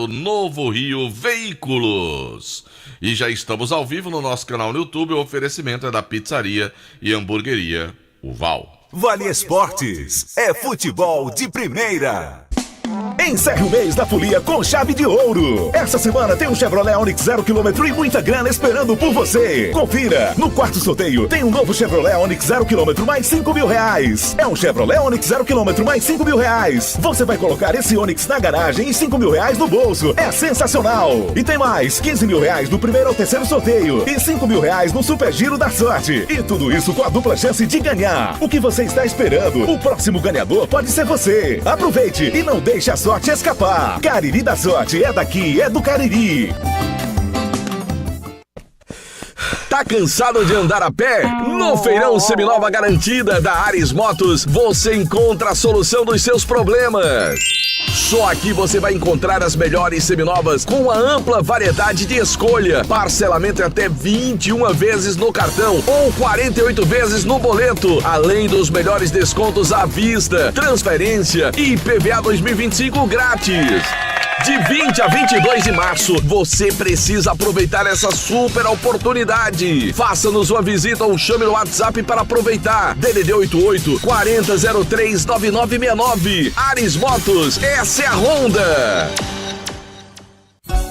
Novo Rio Veículos. E já estamos ao vivo no nosso canal no YouTube. O oferecimento é da pizzaria e hamburgueria O Val. Vale Esportes é futebol de primeira. Encerre o mês da folia com chave de ouro. Essa semana tem um Chevrolet Onix 0km e muita grana esperando por você. Confira, no quarto sorteio tem um novo Chevrolet Onix 0km mais 5 mil reais. É um Chevrolet Onix 0km mais 5 mil reais. Você vai colocar esse Onix na garagem e 5 mil reais no bolso. É sensacional. E tem mais, 15 mil reais do primeiro ao terceiro sorteio e 5 mil reais no Super Giro da Sorte. E tudo isso com a dupla chance de ganhar. O que você está esperando? O próximo ganhador pode ser você. Aproveite e não deixe a sorte escapar. Cariri da Sorte é daqui, é do Cariri. Tá cansado de andar a pé? No Feirão Seminova Garantida da Ares Motos, você encontra a solução dos seus problemas. Só aqui você vai encontrar as melhores seminovas com uma ampla variedade de escolha. Parcelamento em até 21 vezes no cartão ou 48 vezes no boleto. Além dos melhores descontos à vista, transferência e IPVA 2025 grátis. De 20 a 22 de março, você precisa aproveitar essa super oportunidade. Faça-nos uma visita ou chame no WhatsApp para aproveitar. DDD 88 4003 9969. Ares Motos, essa é a Honda.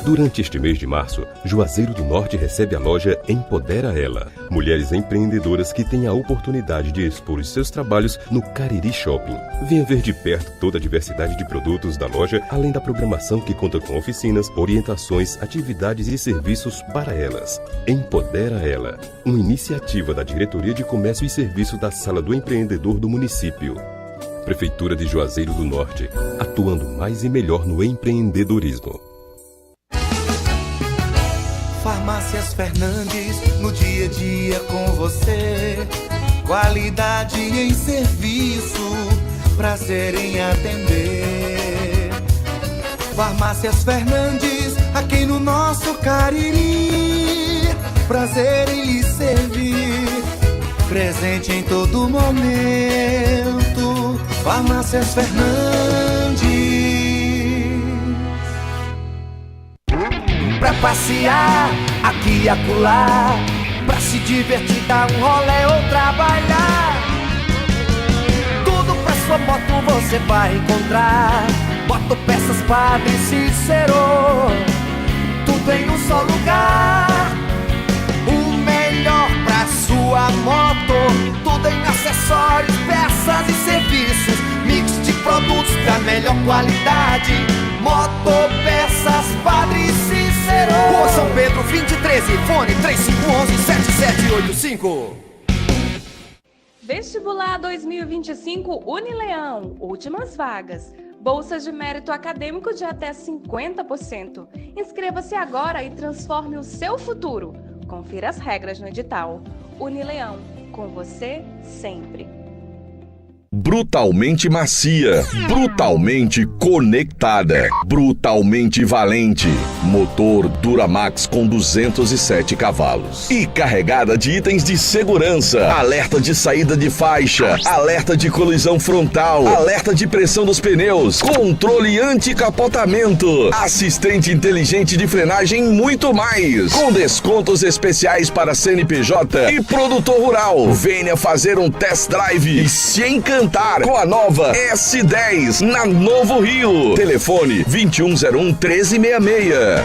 Durante este mês de março, Juazeiro do Norte recebe a loja Empodera Ela. Mulheres empreendedoras que têm a oportunidade de expor os seus trabalhos no Cariri Shopping. Venha ver de perto toda a diversidade de produtos da loja, além da programação que conta com oficinas, orientações, atividades e serviços para elas. Empodera Ela, uma iniciativa da Diretoria de Comércio e Serviço da Sala do Empreendedor do município. Prefeitura de Juazeiro do Norte, atuando mais e melhor no empreendedorismo. Farmácias Fernandes, no dia a dia com você. Qualidade em serviço, prazer em atender. Farmácias Fernandes, aqui no nosso Cariri. Prazer em lhe servir, presente em todo momento. Farmácias Fernandes. Pra passear aqui e acolá, pra se divertir, dar um rolê ou trabalhar. Tudo pra sua moto você vai encontrar. Motopeças Padre Cícero, tudo em um só lugar. O melhor pra sua moto, tudo em acessórios, peças e serviços. Mix de produtos da melhor qualidade. Motopeças Padre Cícero. Rua São Pedro 2013, fone 3511-7785. Vestibular 2025 Unileão, últimas vagas. Bolsas de mérito acadêmico de até 50%. Inscreva-se agora e transforme o seu futuro. Confira as regras no edital. Unileão, com você sempre. Brutalmente macia, brutalmente conectada, brutalmente valente. Motor Duramax com 207 cavalos. E carregada de itens de segurança. Alerta de saída de faixa, alerta de colisão frontal, alerta de pressão dos pneus, controle anti-capotamento, assistente inteligente de frenagem e muito mais. Com descontos especiais para CNPJ e produtor rural. Venha fazer um test drive e se encantar com a nova S10 na Novo Rio. Telefone 2101-1366.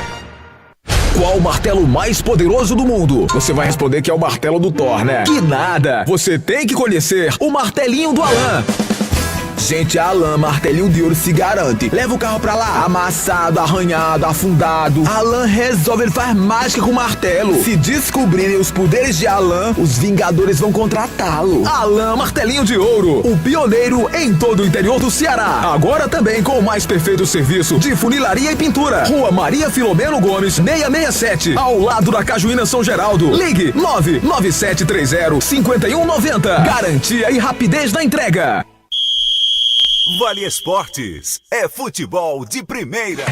Qual o martelo mais poderoso do mundo? Você vai responder que é o martelo do Thor, né? Que nada! Você tem que conhecer o martelinho do Alan. Gente, a Alan Martelinho de Ouro se garante. Leva o carro pra lá, amassado, arranhado, afundado. Alan resolve, ele faz mágica com o martelo. Se descobrirem os poderes de Alan, os Vingadores vão contratá-lo. Alan Martelinho de Ouro, o pioneiro em todo o interior do Ceará. Agora também com o mais perfeito serviço de funilaria e pintura. Rua Maria Filomeno Gomes, 667, ao lado da Cajuína São Geraldo. Ligue 99730-5190. Garantia e rapidez na entrega. Vale Esportes é futebol de primeira.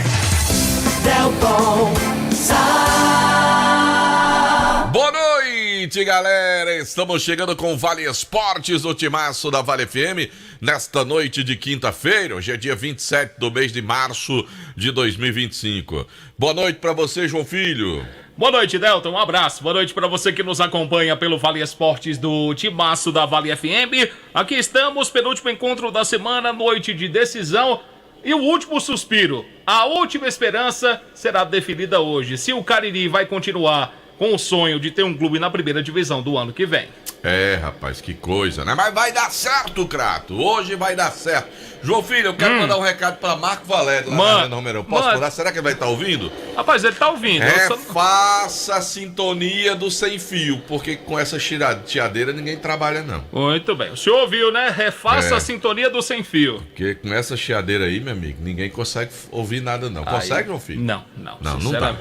Boa noite, noite, galera! Estamos chegando com o Vale Esportes do Timaço da Vale FM nesta noite de quinta-feira. Hoje é dia 27 do mês de março de 2025. Boa noite pra você, João Filho. Boa noite, Delton. Um abraço. Boa noite para você que nos acompanha pelo Vale Esportes do Timaço da Vale FM. Aqui estamos, penúltimo encontro da semana, noite de decisão. E o último suspiro, a última esperança será definida hoje. Se o Cariri vai continuar com o sonho de ter um clube na primeira divisão do ano que vem. É, rapaz, que coisa, né? Mas vai dar certo, Crato. Hoje vai dar certo. João Filho, eu quero mandar um recado pra Marco Valério lá na Arena Romero. Posso mandar? Será que ele vai estar ouvindo? Rapaz, ele tá ouvindo. Faça a sintonia do sem fio, porque com essa chiadeira ninguém trabalha, não. Muito bem. O senhor ouviu, né? Refaça a sintonia do sem fio. Porque com essa chiadeira aí, meu amigo, ninguém consegue ouvir nada, não. Consegue, João Filho? Não. Não dá.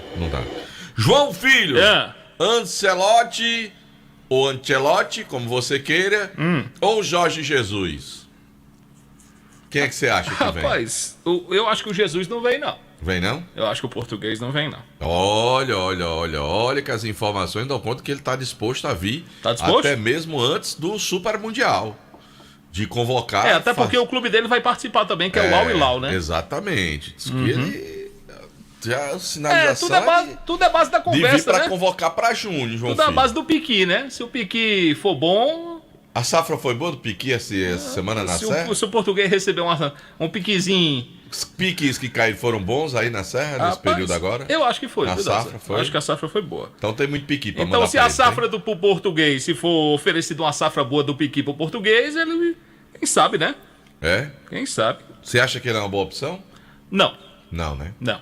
João Filho, Ancelotti ou Ancelotti, como você queira, ou Jorge Jesus? Quem é que você acha que vem? Rapaz, eu acho que o Jesus não vem, não. Vem, não? Eu acho que o português não vem, não. Olha que as informações dão conta que ele está disposto a vir. Tá disposto? Até mesmo antes do Super Mundial. De convocar... até porque o clube dele vai participar também, que é o Al Hilal, né? Exatamente. Diz que ele... Já sinalização tudo é base da conversa, de vir pra né? convocar pra junho, João Tudo é Filho. base do Piqui, né? Se o Piqui for bom... A safra foi boa do Piqui essa semana na Serra? Se o português receber um piquizinho... Os piques que caíram foram bons aí na Serra, nesse período agora? Eu acho que foi. A safra foi? Acho que a safra foi boa. Então tem muito piqui pra mandar Então se pra a ele, safra pro português, se for oferecido uma safra boa do Piqui pro português, ele... Quem sabe, né? É? Quem sabe? Você acha que ele é uma boa opção? Não. Não, né? Não.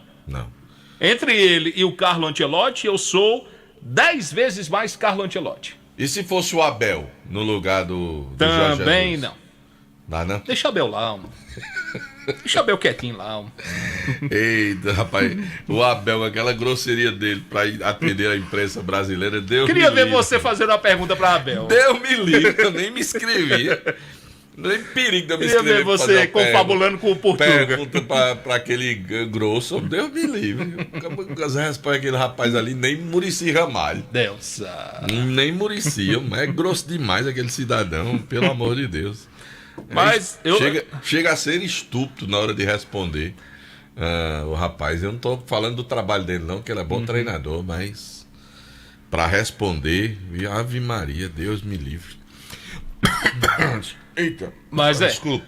Entre ele e o Carlo Ancelotti, eu sou 10 vezes mais Carlo Ancelotti. E se fosse o Abel no lugar do Também Jorge Jesus? não. Dá não? Deixa o Abel lá, Deixa o Abel quietinho lá, Eita, rapaz. O Abel, aquela grosseria dele pra atender a imprensa brasileira, Deus Queria me ver livre. você fazendo uma pergunta pra Abel. Deus me livre, eu nem me inscrevi. Nem perigo de eu me Queria inscrever. ver você confabulando com o Portuga. Pergunta pra aquele grosso, Deus me livre. As respostas aquele rapaz ali, nem Muricy Ramalho. Deus. Nem Muricy, é grosso demais aquele cidadão, pelo amor de Deus. Mas chega a ser estúpido na hora de responder. O rapaz, eu não tô falando do trabalho dele não, que ele é bom treinador, mas pra responder, Ave Maria, Deus me livre. Eita, desculpa.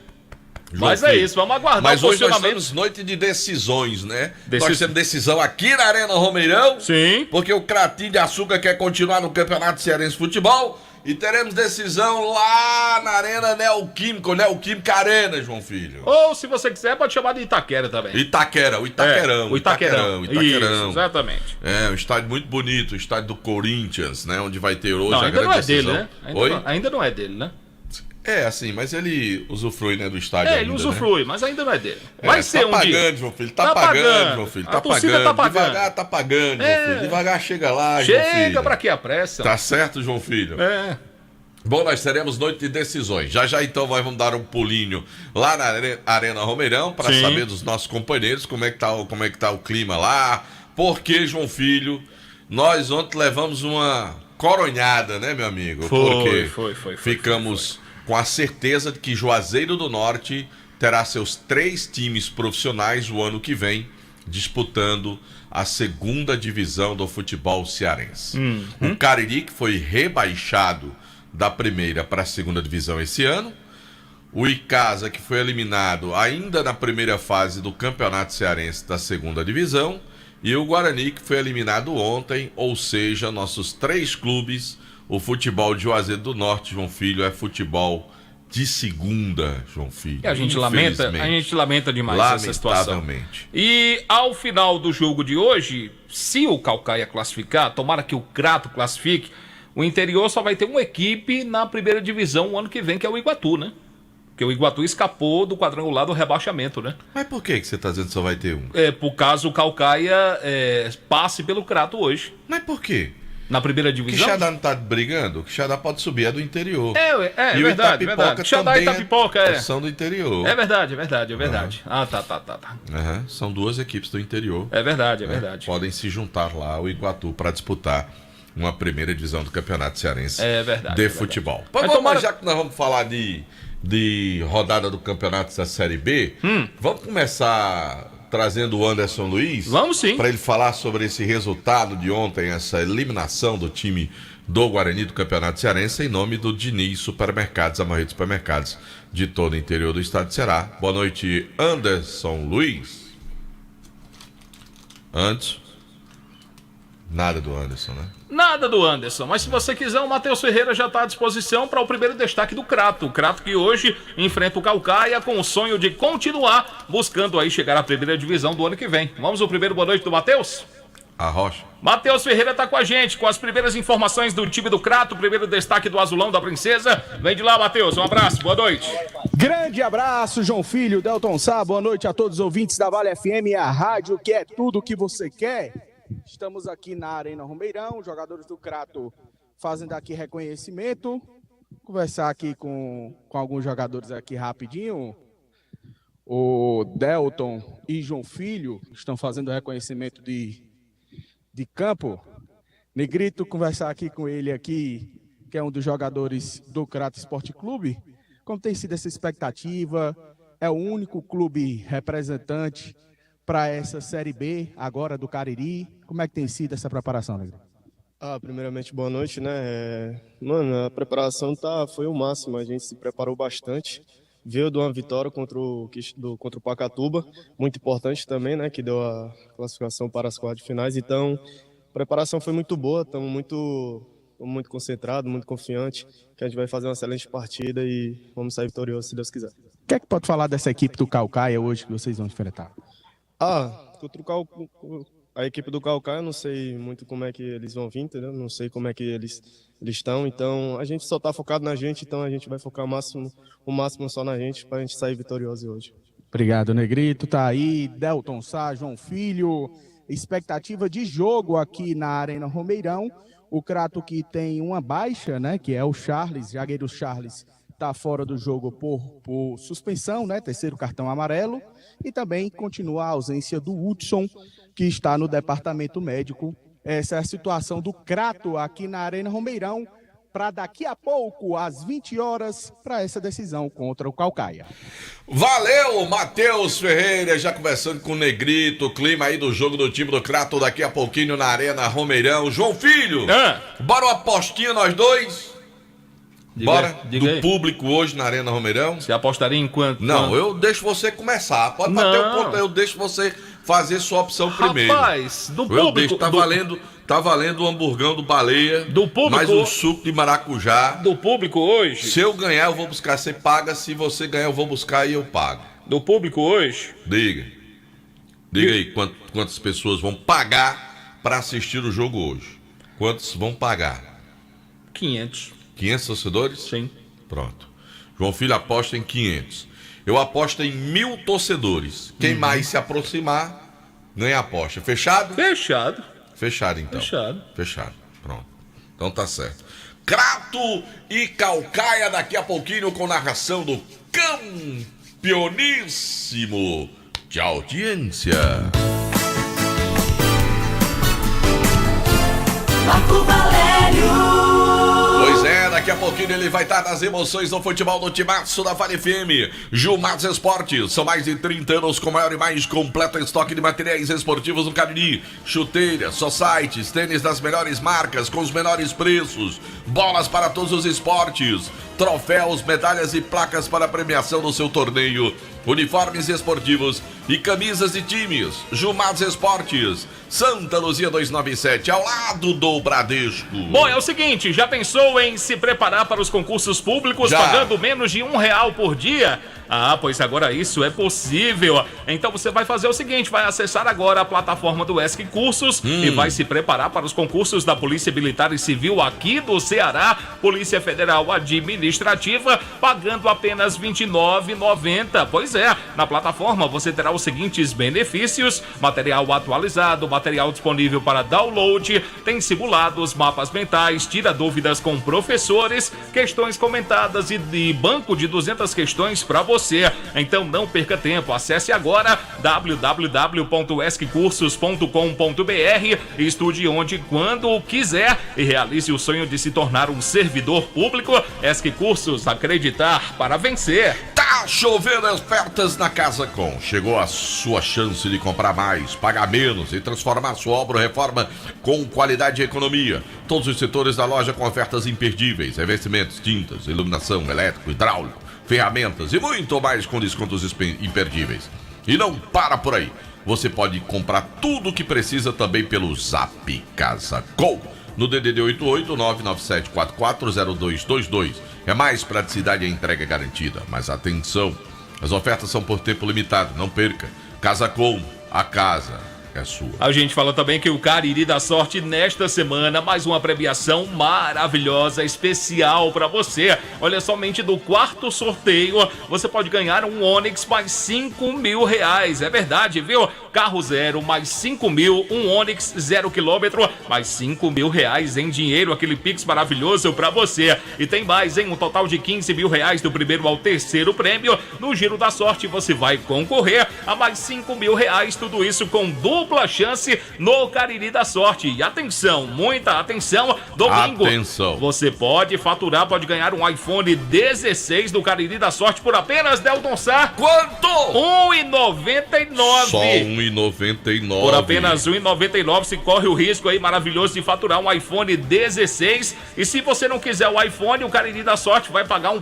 Mas é isso, vamos aguardar. Mas hoje nós temos noite de decisões, né? Nós temos decisão aqui na Arena Romeirão. Sim. Porque o Cratinho de Açúcar quer continuar no Campeonato Cearense de Futebol. E teremos decisão lá na Arena Neoquímica Arena, João Filho. Ou, se você quiser, pode chamar de Itaquera também. O Itaquerão. O Itaquerão. Isso, exatamente. É, um estádio muito bonito, o estádio do Corinthians, né? Onde vai ter hoje a grande grande decisão. Dele, né? Ainda não é dele, né? É, assim, mas ele usufrui, né, do estádio ainda, ele usufrui, né? mas ainda não é dele. Vai ser um pagando, dia. João Filho, tá pagando, João Filho, a torcida tá pagando. Devagar tá pagando, João Filho, devagar chega lá, João Filho. Chega, pra que a pressa? Tá certo, João Filho? Bom, nós teremos noite de decisões. Já então vamos dar um pulinho lá na Arena Romeirão para saber dos nossos companheiros como é que tá o clima lá. Porque, João Filho, nós ontem levamos uma coronhada, né, meu amigo? Foi. Ficamos com a certeza de que Juazeiro do Norte terá seus 3 times profissionais o ano que vem disputando a segunda divisão do futebol cearense. O Cariri, que foi rebaixado da primeira para a segunda divisão esse ano. O Icasa, que foi eliminado ainda na primeira fase do Campeonato Cearense da segunda divisão. E o Guarani, que foi eliminado ontem, ou seja, nossos 3 clubes, o futebol de Juazeiro do Norte, João Filho, é futebol de segunda, João Filho. E a gente lamenta demais essa situação. E ao final do jogo de hoje, se o Caucaia classificar, tomara que o Crato classifique, o interior só vai ter uma equipe na primeira divisão o ano que vem, que é o Iguatu, né? Porque o Iguatu escapou do quadrangular do rebaixamento, né? Mas por que você tá dizendo que só vai ter um? Por caso o Caucaia passe pelo Crato hoje. Mas por quê? Na primeira divisão? O Quixadá não tá brigando? O Quixadá pode subir, é do interior. E verdade. Quixadá e Itapipoca, são do interior. É verdade. Ah, tá. São 2 equipes do interior. É verdade. Podem se juntar lá, o Iguatu, para disputar uma primeira divisão do Campeonato Cearense de futebol. Mas já que nós vamos falar de rodada do Campeonato da Série B, vamos começar trazendo o Anderson Luiz? Vamos sim. Para ele falar sobre esse resultado de ontem, essa eliminação do time do Guarani do Campeonato Cearense, em nome do Diniz Supermercados, a maior rede de supermercados de todo o interior do estado de Ceará. Boa noite, Anderson Luiz. Nada do Anderson, né? Nada do Anderson, mas se você quiser, o Matheus Ferreira já está à disposição para o primeiro destaque do Crato. O Crato que hoje enfrenta o Caucaia com o sonho de continuar buscando aí chegar à primeira divisão do ano que vem. Vamos ao primeiro boa noite do Matheus? Arrocha. Matheus Ferreira está com a gente com as primeiras informações do time do Crato, primeiro destaque do Azulão da Princesa. Vem de lá, Matheus, um abraço, boa noite. Grande abraço, João Filho, Delton Sá, boa noite a todos os ouvintes da Vale FM, a rádio que é tudo o que você quer. Estamos aqui na Arena Romeirão, jogadores do Crato fazendo aqui reconhecimento. Conversar aqui com alguns jogadores aqui rapidinho. O Delton e João Filho estão fazendo reconhecimento de campo. Negrito, conversar aqui com ele aqui, que é um dos jogadores do Crato Esporte Clube. Como tem sido essa expectativa? É o único clube representante para essa Série B, agora do Cariri. Como é que tem sido essa preparação, Negrito? Primeiramente, boa noite, né? Mano, a preparação foi o máximo, a gente se preparou bastante. Veio de uma vitória contra o Pacatuba, muito importante também, né? Que deu a classificação para as quartas de finais. Então, a preparação foi muito boa, estamos muito concentrados, muito confiantes, que a gente vai fazer uma excelente partida e vamos sair vitoriosos, se Deus quiser. O que é que pode falar dessa equipe do Caucaia hoje que vocês vão enfrentar? Contra a equipe do Caucaia, eu não sei muito como é que eles vão vir, entendeu? Não sei como é que eles estão, então a gente só está focado na gente, então a gente vai focar o máximo só na gente para a gente sair vitorioso hoje. Obrigado, Negrito. Tá aí, Delton Sá, João Filho. Expectativa de jogo aqui na Arena Romeirão. O Crato que tem uma baixa, né? Que é o Charles, zagueiro Charles, está fora do jogo por suspensão, né? Terceiro cartão amarelo. E também continua a ausência do Hudson, que está no departamento médico. Essa é a situação do Crato aqui na Arena Romeirão, para daqui a pouco, às 20 horas, para essa decisão contra o Caucaia. Valeu, Matheus Ferreira, já conversando com o Negrito, o clima aí do jogo do time do Crato daqui a pouquinho na Arena Romeirão. João Filho, bora uma apostinha nós dois? Bora, do aí. Público hoje na Arena Romeirão. Você apostaria em quanto? Não, eu deixo você começar. Pode bater o ponto, eu deixo você fazer sua opção primeiro. Rapaz, do público... Tá valendo o hamburgão do Baleia, do público, mais um suco de maracujá. Do público hoje? Se eu ganhar, eu vou buscar, você paga. Se você ganhar, eu vou buscar e eu pago. Do público hoje? Diga aí quantas pessoas vão pagar para assistir o jogo hoje. Quantos vão pagar? 500. 500 torcedores? Sim. Pronto. João Filho aposta em 500. Eu aposto em 1.000 torcedores. Quem mais se aproximar, ganha a aposta. Fechado? Fechado. Fechado, então. Fechado. Pronto. Então tá certo. Crato e Caucaia daqui a pouquinho com narração do campeoníssimo de audiência. Marco Valério. Pois é, daqui a pouquinho ele vai estar nas emoções do futebol do timaço da Vale FM. Gilmar Esportes, são mais de 30 anos com maior e mais completo estoque de materiais esportivos no Cariri. Chuteiras, societies, tênis das melhores marcas com os menores preços. Bolas para todos os esportes. Troféus, medalhas e placas para a premiação do seu torneio. Uniformes esportivos e camisas de times. Gilmar Esportes, Santa Luzia 297, ao lado do Bradesco. Bom, é o seguinte, já pensou em se preparar para os concursos públicos pagando menos de R$1 por dia? Pois agora isso é possível. Então você vai fazer o seguinte, vai acessar agora a plataforma do ESC Cursos e vai se preparar para os concursos da Polícia Militar e Civil aqui do Ceará. Polícia Federal administra administrativa, pagando apenas R$ 29,90. Pois é, na plataforma você terá os seguintes benefícios: material atualizado, material disponível para download, tem simulados, mapas mentais, tira dúvidas com professores, questões comentadas e banco de 200 questões para você. Então não perca tempo, acesse agora www.esccursos.com.br, estude onde e quando quiser e realize o sonho de se tornar um servidor público. ESC Cursos, acreditar para vencer. Tá chovendo ofertas na Casa Com. Chegou a sua chance de comprar mais, pagar menos e transformar sua obra ou reforma com qualidade e economia. Todos os setores da loja com ofertas imperdíveis: revestimentos, tintas, iluminação, elétrico, hidráulico, ferramentas e muito mais com descontos imperdíveis. E não para por aí. Você pode comprar tudo o que precisa também pelo Zap Casa Com, no DDD 88997440222. É mais praticidade e a entrega garantida. Mas atenção, as ofertas são por tempo limitado, não perca. Casa Com, a casa é sua. A gente fala também que o Cariri da Sorte, nesta semana, mais uma premiação maravilhosa, especial para você. Olha, somente do quarto sorteio, você pode ganhar um Onix mais R$5.000. É verdade, viu? Carro zero mais 5 mil, um Onix 0 km mais R$5.000 em dinheiro, aquele Pix maravilhoso para você. E tem mais, hein? Um total de R$15.000 do primeiro ao terceiro prêmio. No Giro da Sorte você vai concorrer a mais R$5.000, tudo isso com dupla chance no Cariri da Sorte. E atenção, muita atenção, domingo atenção, você pode faturar, pode ganhar um iPhone 16 do Cariri da Sorte por apenas, Delton Sá, quanto? R$1,99. Só R$1,99. Por apenas R$1,99 se corre o risco aí maravilhoso de faturar um iPhone 16. E se você não quiser o iPhone, o Cariri da Sorte vai pagar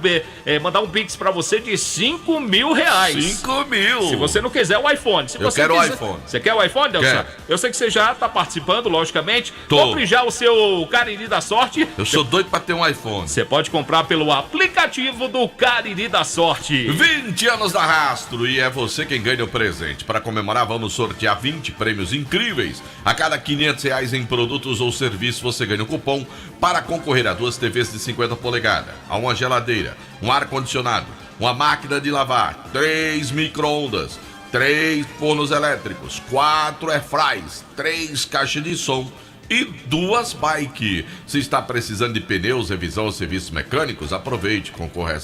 mandar um Pix pra você de R$5.000. 5.000. Se você não quiser o iPhone. Se eu você quero quiser... o iPhone. Você quer o iPhone, Delson? Eu sei que você já tá participando, logicamente. Compre já o seu Cariri da Sorte. Eu sou doido pra ter um iPhone. Você pode comprar pelo aplicativo do Cariri da Sorte. 20 anos da Rastro e é você quem ganha o presente. Para comemorar, vamos sortear 20 prêmios incríveis. A cada R$500 em produtos ou serviços, você ganha um cupom para concorrer a 2 TVs de 50 polegadas, a uma geladeira, um ar-condicionado, uma máquina de lavar, 3 micro-ondas, 3 fornos elétricos, 4 airfries, 3 caixas de som e 2 bike. Se está precisando de pneus, revisão ou serviços mecânicos, aproveite, concorra a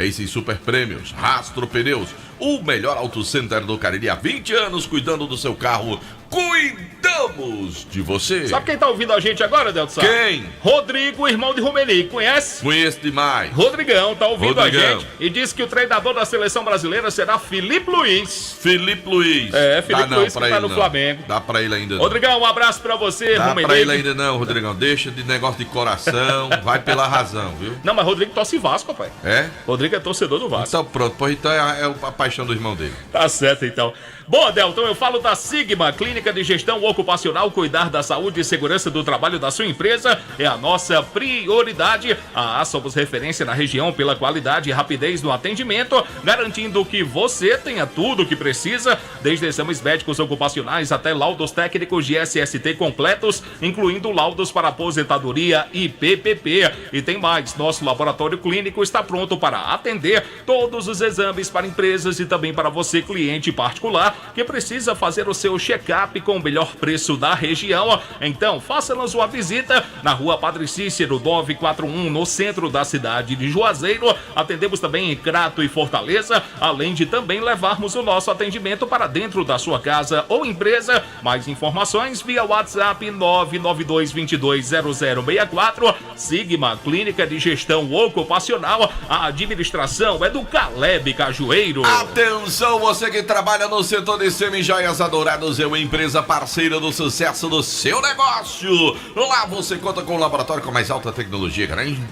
esses super prêmios. Rastro Pneus, o melhor auto center do Cariri há 20 anos, cuidando do seu carro. Cuidamos de você. Sabe quem tá ouvindo a gente agora, Delton? Quem? Rodrigo, irmão de Rumeni. Conhece? Conheço demais. Rodrigão tá ouvindo a gente e disse que o treinador da seleção brasileira será Felipe Luiz. Felipe Luiz. É, Felipe Luiz que tá no não. Flamengo. Dá pra ele ainda não. Rodrigão, um abraço pra você, Dá Rumeni. pra ele ainda não, Rodrigão. Deixa de negócio de coração, vai pela razão, viu? Não, mas Rodrigo torce Vasco, pai. É? Rodrigo é torcedor do Vasco. Então pronto, pois então é a paixão do irmão dele. Tá certo, então. Bom, Delton, eu falo da Sigma, Clínica de Gestão Ocupacional. Cuidar da saúde e segurança do trabalho da sua empresa é a nossa prioridade. Somos referência na região pela qualidade e rapidez no atendimento, garantindo que você tenha tudo o que precisa, desde exames médicos ocupacionais até laudos técnicos de SST completos, incluindo laudos para aposentadoria e PPP. E tem mais, nosso laboratório clínico está pronto para atender todos os exames para empresas e também para você, cliente particular, que precisa fazer o seu check-up com o melhor preço da região. Então, faça-nos uma visita na Rua Padre Cícero 941, no centro da cidade de Juazeiro. Atendemos também em Crato e Fortaleza, além de também levarmos o nosso atendimento para dentro da sua casa ou empresa. Mais informações via WhatsApp 992220064. Sigma, Clínica de Gestão Ocupacional. A administração é do Caleb Cajueiro. Atenção, você que trabalha no setor de semijoias Adourados, é uma empresa parceira do sucesso do seu negócio. Lá você conta com um laboratório com a mais alta tecnologia,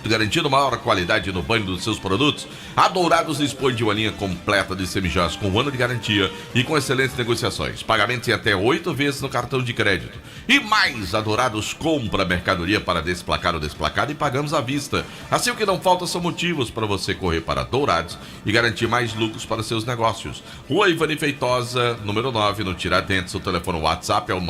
garantindo maior qualidade no banho dos seus produtos. Adourados dispõe de uma linha completa de semijoias com 1 ano de garantia e com excelentes negociações. Pagamentos em até 8 vezes no cartão de crédito. E mais, Adourados compra mercadoria para desplacar o desplacado e pagamos à vista. Assim, o que não falta são motivos para você correr para Adourados e garantir mais lucros para seus negócios. Rua Ivani Feitosa, número 9, no Tiradentes. O telefone WhatsApp é o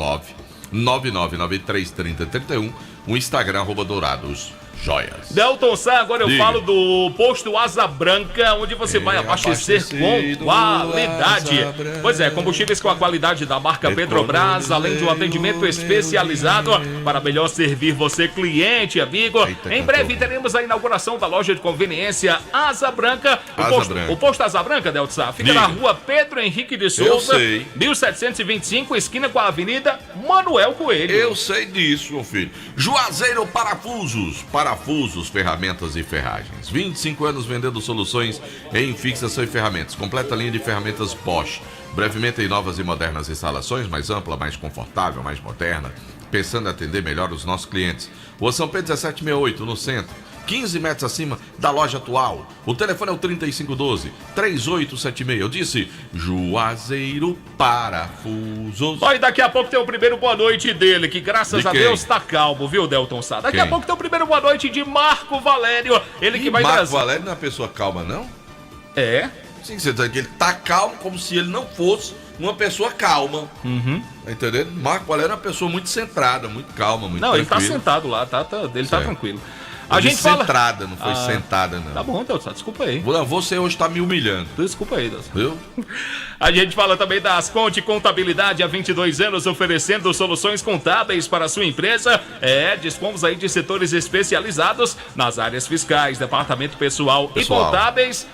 999933031. O Instagram, @Dourados Joias. Delton Sá, agora eu Diga. falo do posto Asa Branca, onde você vai abastecer com qualidade. Pois é, combustíveis com a qualidade da marca Petrobras, além de um atendimento especializado para melhor servir você, cliente, amigo. Em breve teremos a inauguração da loja de conveniência Asa Branca. O posto Asa Branca, Delton Sá, fica na rua Pedro Henrique de Souza, 1725, esquina com a Avenida Manuel Coelho. Eu sei disso, meu filho. Juazeiro Parafusos, ferramentas e ferragens. 25 anos vendendo soluções em fixação e ferramentas. Completa linha de ferramentas Bosch. Brevemente em novas e modernas instalações, mais ampla, mais confortável, mais moderna. Pensando em atender melhor os nossos clientes. Rua São Pedro 1768, no centro. 15 metros acima da loja atual. O telefone é o 3512-3876. Eu disse Juazeiro Parafusos. Ó, e daqui a pouco tem o primeiro boa noite dele, que graças a Deus tá calmo, viu, Delton Sá? Daqui a pouco tem o primeiro boa noite de Marco Valério. Ele que vai Marco trazer... Valério não é uma pessoa calma, não? É? Sim, você tá dizendo que ele tá calmo como se ele não fosse uma pessoa calma. Tá entendendo? Marco Valério é uma pessoa muito centrada, muito calma, muito tranquila. Ele tá sentado lá, ele tá tranquilo. A gente centrada, não foi sentada, não. Tá bom, Delton, desculpa aí. Você hoje tá me humilhando. Desculpa aí, Delton. Viu? A gente fala também da Asconte Contabilidade há 22 anos, oferecendo soluções contábeis para a sua empresa. Dispomos aí de setores especializados nas áreas fiscais, departamento pessoal e contábeis.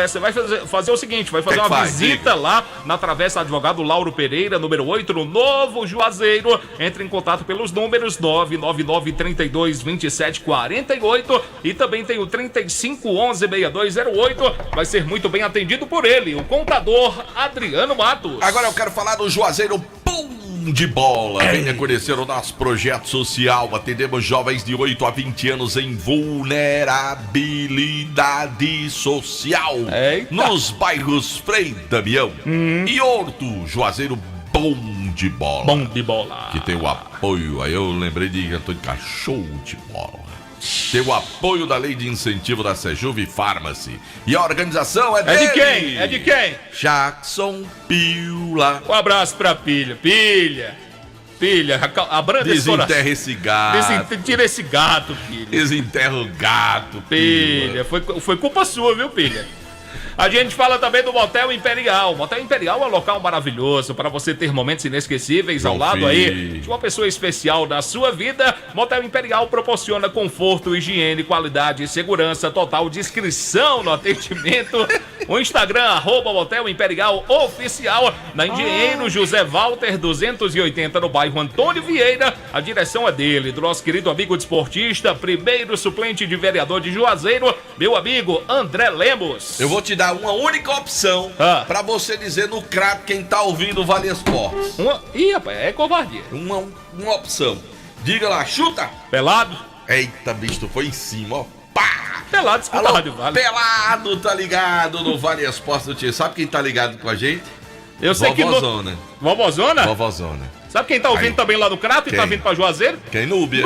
Você vai fazer o seguinte, vai fazer uma visita lá na Travessa Advogado Lauro Pereira, número 8, no Novo Juazeiro. Entre em contato pelos números 999-32-2748 e também tem o 3511-6208. Vai ser muito bem atendido por ele, o contador Adriano Matos. Agora eu quero falar do Juazeiro de Bola. Venha conhecer o nosso projeto social. Atendemos jovens de 8 a 20 anos em vulnerabilidade social. Nos bairros Frei Damião e Horto. Juazeiro Bom de Bola. Bom de Bola. Que tem o apoio. Aí eu lembrei de Antônio Cachorro de Bola. Tem o apoio da Lei de Incentivo da Sejuve Pharmacy. E a organização é dele. É de quem? É de quem? Jackson Pila. Um abraço pra Pilha. Pilha, abranda esse coração. Desenterra esse gato. Tira esse gato, Pilha. Desenterra o gato, Pilha. Foi culpa sua, viu, Pilha? A gente fala também do Motel Imperial. Motel Imperial é um local maravilhoso para você ter momentos inesquecíveis ao lado aí de uma pessoa especial da sua vida. Motel Imperial proporciona conforto, higiene, qualidade, segurança, total discrição no atendimento. O Instagram, @Motel Imperial Oficial, na Engenheiro José Walter 280, no bairro Antônio Vieira. A direção é dele, do nosso querido amigo desportista, primeiro suplente de vereador de Juazeiro, meu amigo André Lemos. Eu vou te dar uma única opção pra você dizer no crato quem tá ouvindo o Vale Esportes. Ih, rapaz, é covardia. Uma opção. Diga lá, chuta. Pelado? Eita, bicho, tu foi em cima, ó. Pá! Pelado, escuta a Rádio Vale. Pelado, tá ligado no Vale Esportes do Tia. Sabe quem tá ligado com a gente? Eu sei que Vovozona. Vovozona? Vovozona. Sabe quem tá ouvindo também lá no Crato e tá vindo pra Juazeiro? Quem? Núbia.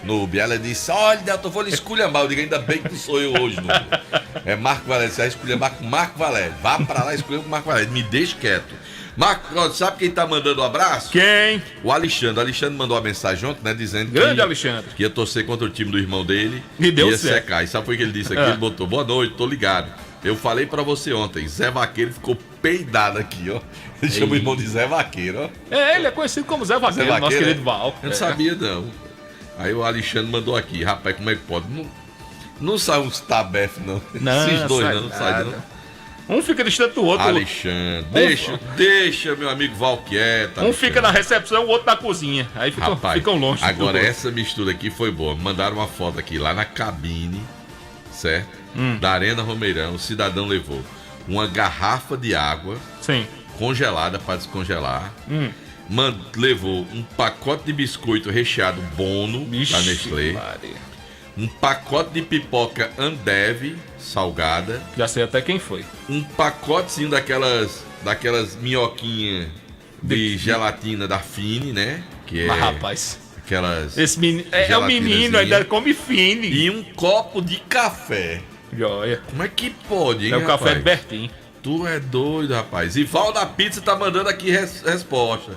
Núbia. Ela disse, olha, eu vou lhe esculhambar. Eu digo, ainda bem que não sou eu hoje, Núbia. É Marco Valério, você vai esculhambar com Marco Valério. Vá pra lá e esculhamba com Marco Valério. Me deixe quieto. Marco, sabe quem tá mandando um abraço? Quem? O Alexandre. O Alexandre mandou uma mensagem ontem, né, dizendo Grande Alexandre. Que ia torcer contra o time do irmão dele. E deu ia certo. secar. E sabe o que ele disse aqui? Ele botou, boa noite, tô ligado. Eu falei pra você ontem, Zé Vaqueiro ficou peidado aqui, ó. Ele chama o irmão de Zé Vaqueiro, ó. Ele é conhecido como Zé Vaqueiro, nosso querido Val. Eu não sabia, não. Aí o Alexandre mandou aqui, rapaz, como é que pode? Não sai uns tabef, não. Esses dois não saem, não. Um fica distante do outro. Alexandre, deixa meu amigo Val quieto. Um fica na recepção, o outro na cozinha. Aí ficam longe. Agora essa mistura aqui foi boa. Mandaram uma foto aqui lá na cabine, certo? Da Arena Romeirão, o cidadão levou uma garrafa de água congelada para descongelar. Levou um pacote de biscoito recheado Bono da Nestlé. Um pacote de pipoca Ambev salgada. Já sei até quem foi. Um pacotezinho daquelas minhoquinhas de gelatina da Fini, né? Que Mas rapaz, aquelas. Esse menino é o menino, ainda come Fini. E um copo de café. Joia. Como é que pode, hein, é o rapaz? café de Bertim. Tu é doido, rapaz. E Val da Pizza tá mandando aqui resposta.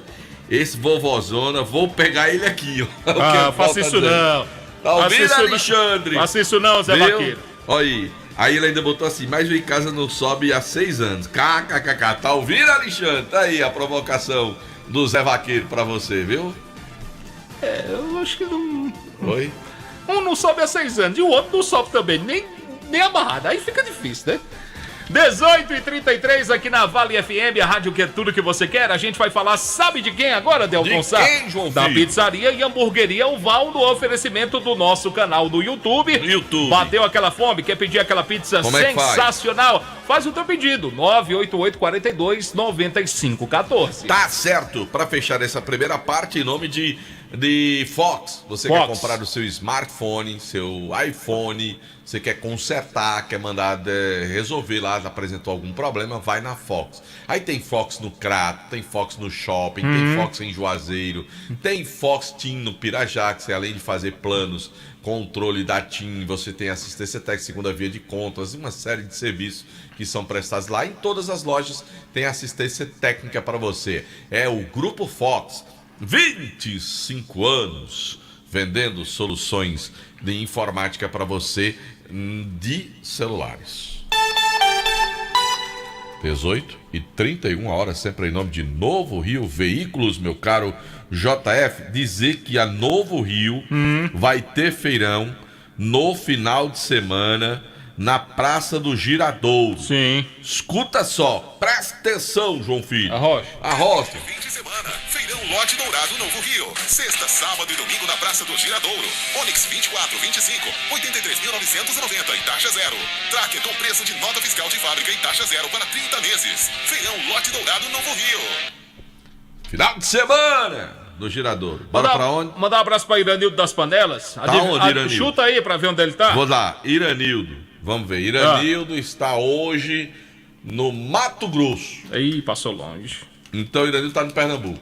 Esse vovozona, vou pegar ele aqui, ó. Faça isso não. Tá ouvindo, Alexandre? Faça isso não, Zé Vaqueiro. Olha aí ele ainda botou assim, mas o Icasa não sobe há 6 anos. KKKK. Tá ouvindo, Alexandre? Tá aí a provocação do Zé Vaqueiro pra você, viu? Eu acho que não... Oi? Um não sobe há 6 anos e o outro não sobe também, nem amarrado. Aí fica difícil, né? 18h33 aqui na Vale FM, a rádio que é tudo que você quer. A gente vai falar, sabe de quem agora, Delton Sá? Quem, João Da Filho? Pizzaria e Hamburgueria Oval, no oferecimento do nosso canal do YouTube. Bateu aquela fome, quer pedir aquela pizza Como é que sensacional? Faz o teu pedido, 988-42-9514. Tá certo, pra fechar essa primeira parte, em nome de Fox. Você quer comprar o seu smartphone, seu iPhone, você quer consertar, quer mandar resolver lá, apresentou algum problema, vai na Fox. Aí tem Fox no Crato, tem Fox no Shopping, tem Fox em Juazeiro, tem Fox TIM no Pirajá, que você além de fazer planos, controle da TIM, você tem assistência técnica, segunda via de contas, uma série de serviços que são prestados lá. Em todas as lojas tem assistência técnica para você. É o Grupo Fox, 25 anos vendendo soluções de informática para você de celulares. 18h31, sempre em nome de Novo Rio Veículos, meu caro JF, dizer que a Novo Rio vai ter feirão no final de semana na Praça do Giradouro. Sim. Escuta só, presta atenção, João Filho. Arrocha. Fim de semana, feirão Lote Dourado Novo Rio. Sexta, sábado e domingo na Praça do Giradouro. Onix 2425, 83.990 e taxa zero. Tracker com preço de nota fiscal de fábrica e taxa zero para 30 meses. Feirão Lote Dourado Novo Rio. Final de semana do Giradouro. Bora pra onde? Mandar um abraço pra Iranildo das Panelas. Tá onde, Iranildo? Chuta aí pra ver onde ele tá. Vou lá, Iranildo. Vamos ver. Iranildo está hoje no Mato Grosso. Ih, passou longe. Então Iranildo tá no Pernambuco.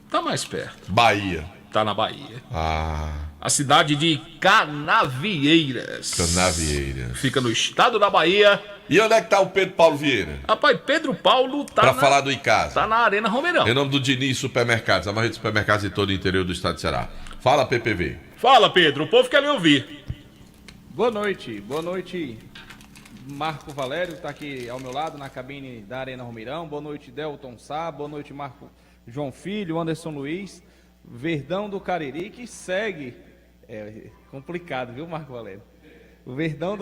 Tá mais perto. Bahia. Tá na Bahia. Ah. A cidade de Canavieiras. Canavieiras. Fica no estado da Bahia. E onde é que tá o Pedro Paulo Vieira? Rapaz, Pedro Paulo tá pra falar do Icasa. Tá na Arena Romeirão. Em nome do Diniz Supermercados, a maior rede de supermercados de todo o interior do estado de Ceará. Fala, PPV. Fala, Pedro. O povo quer lhe ouvir. Boa noite. Marco Valério está aqui ao meu lado na cabine da Arena Romeirão. Boa noite, Delton Sá. Boa noite, Marco João Filho, Anderson Luiz. Verdão do Cariri, que segue. É complicado, viu, Marco Valério? O Verdão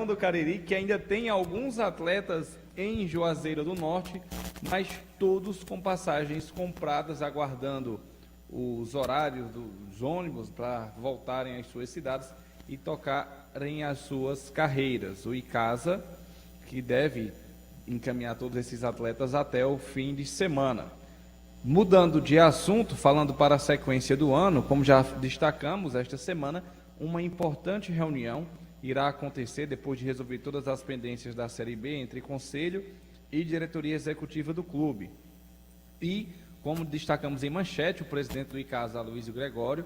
do Cariri, que ainda tem alguns atletas em Juazeiro do Norte, mas todos com passagens compradas, aguardando os horários dos ônibus para voltarem às suas cidades e tocarem as suas carreiras. O Icasa, que deve encaminhar todos esses atletas até o fim de semana. Mudando de assunto, falando para a sequência do ano, como já destacamos esta semana, uma importante reunião irá acontecer depois de resolver todas as pendências da Série B entre Conselho e Diretoria Executiva do clube. E, como destacamos em manchete, o presidente do Icasa, Aloysio Gregório,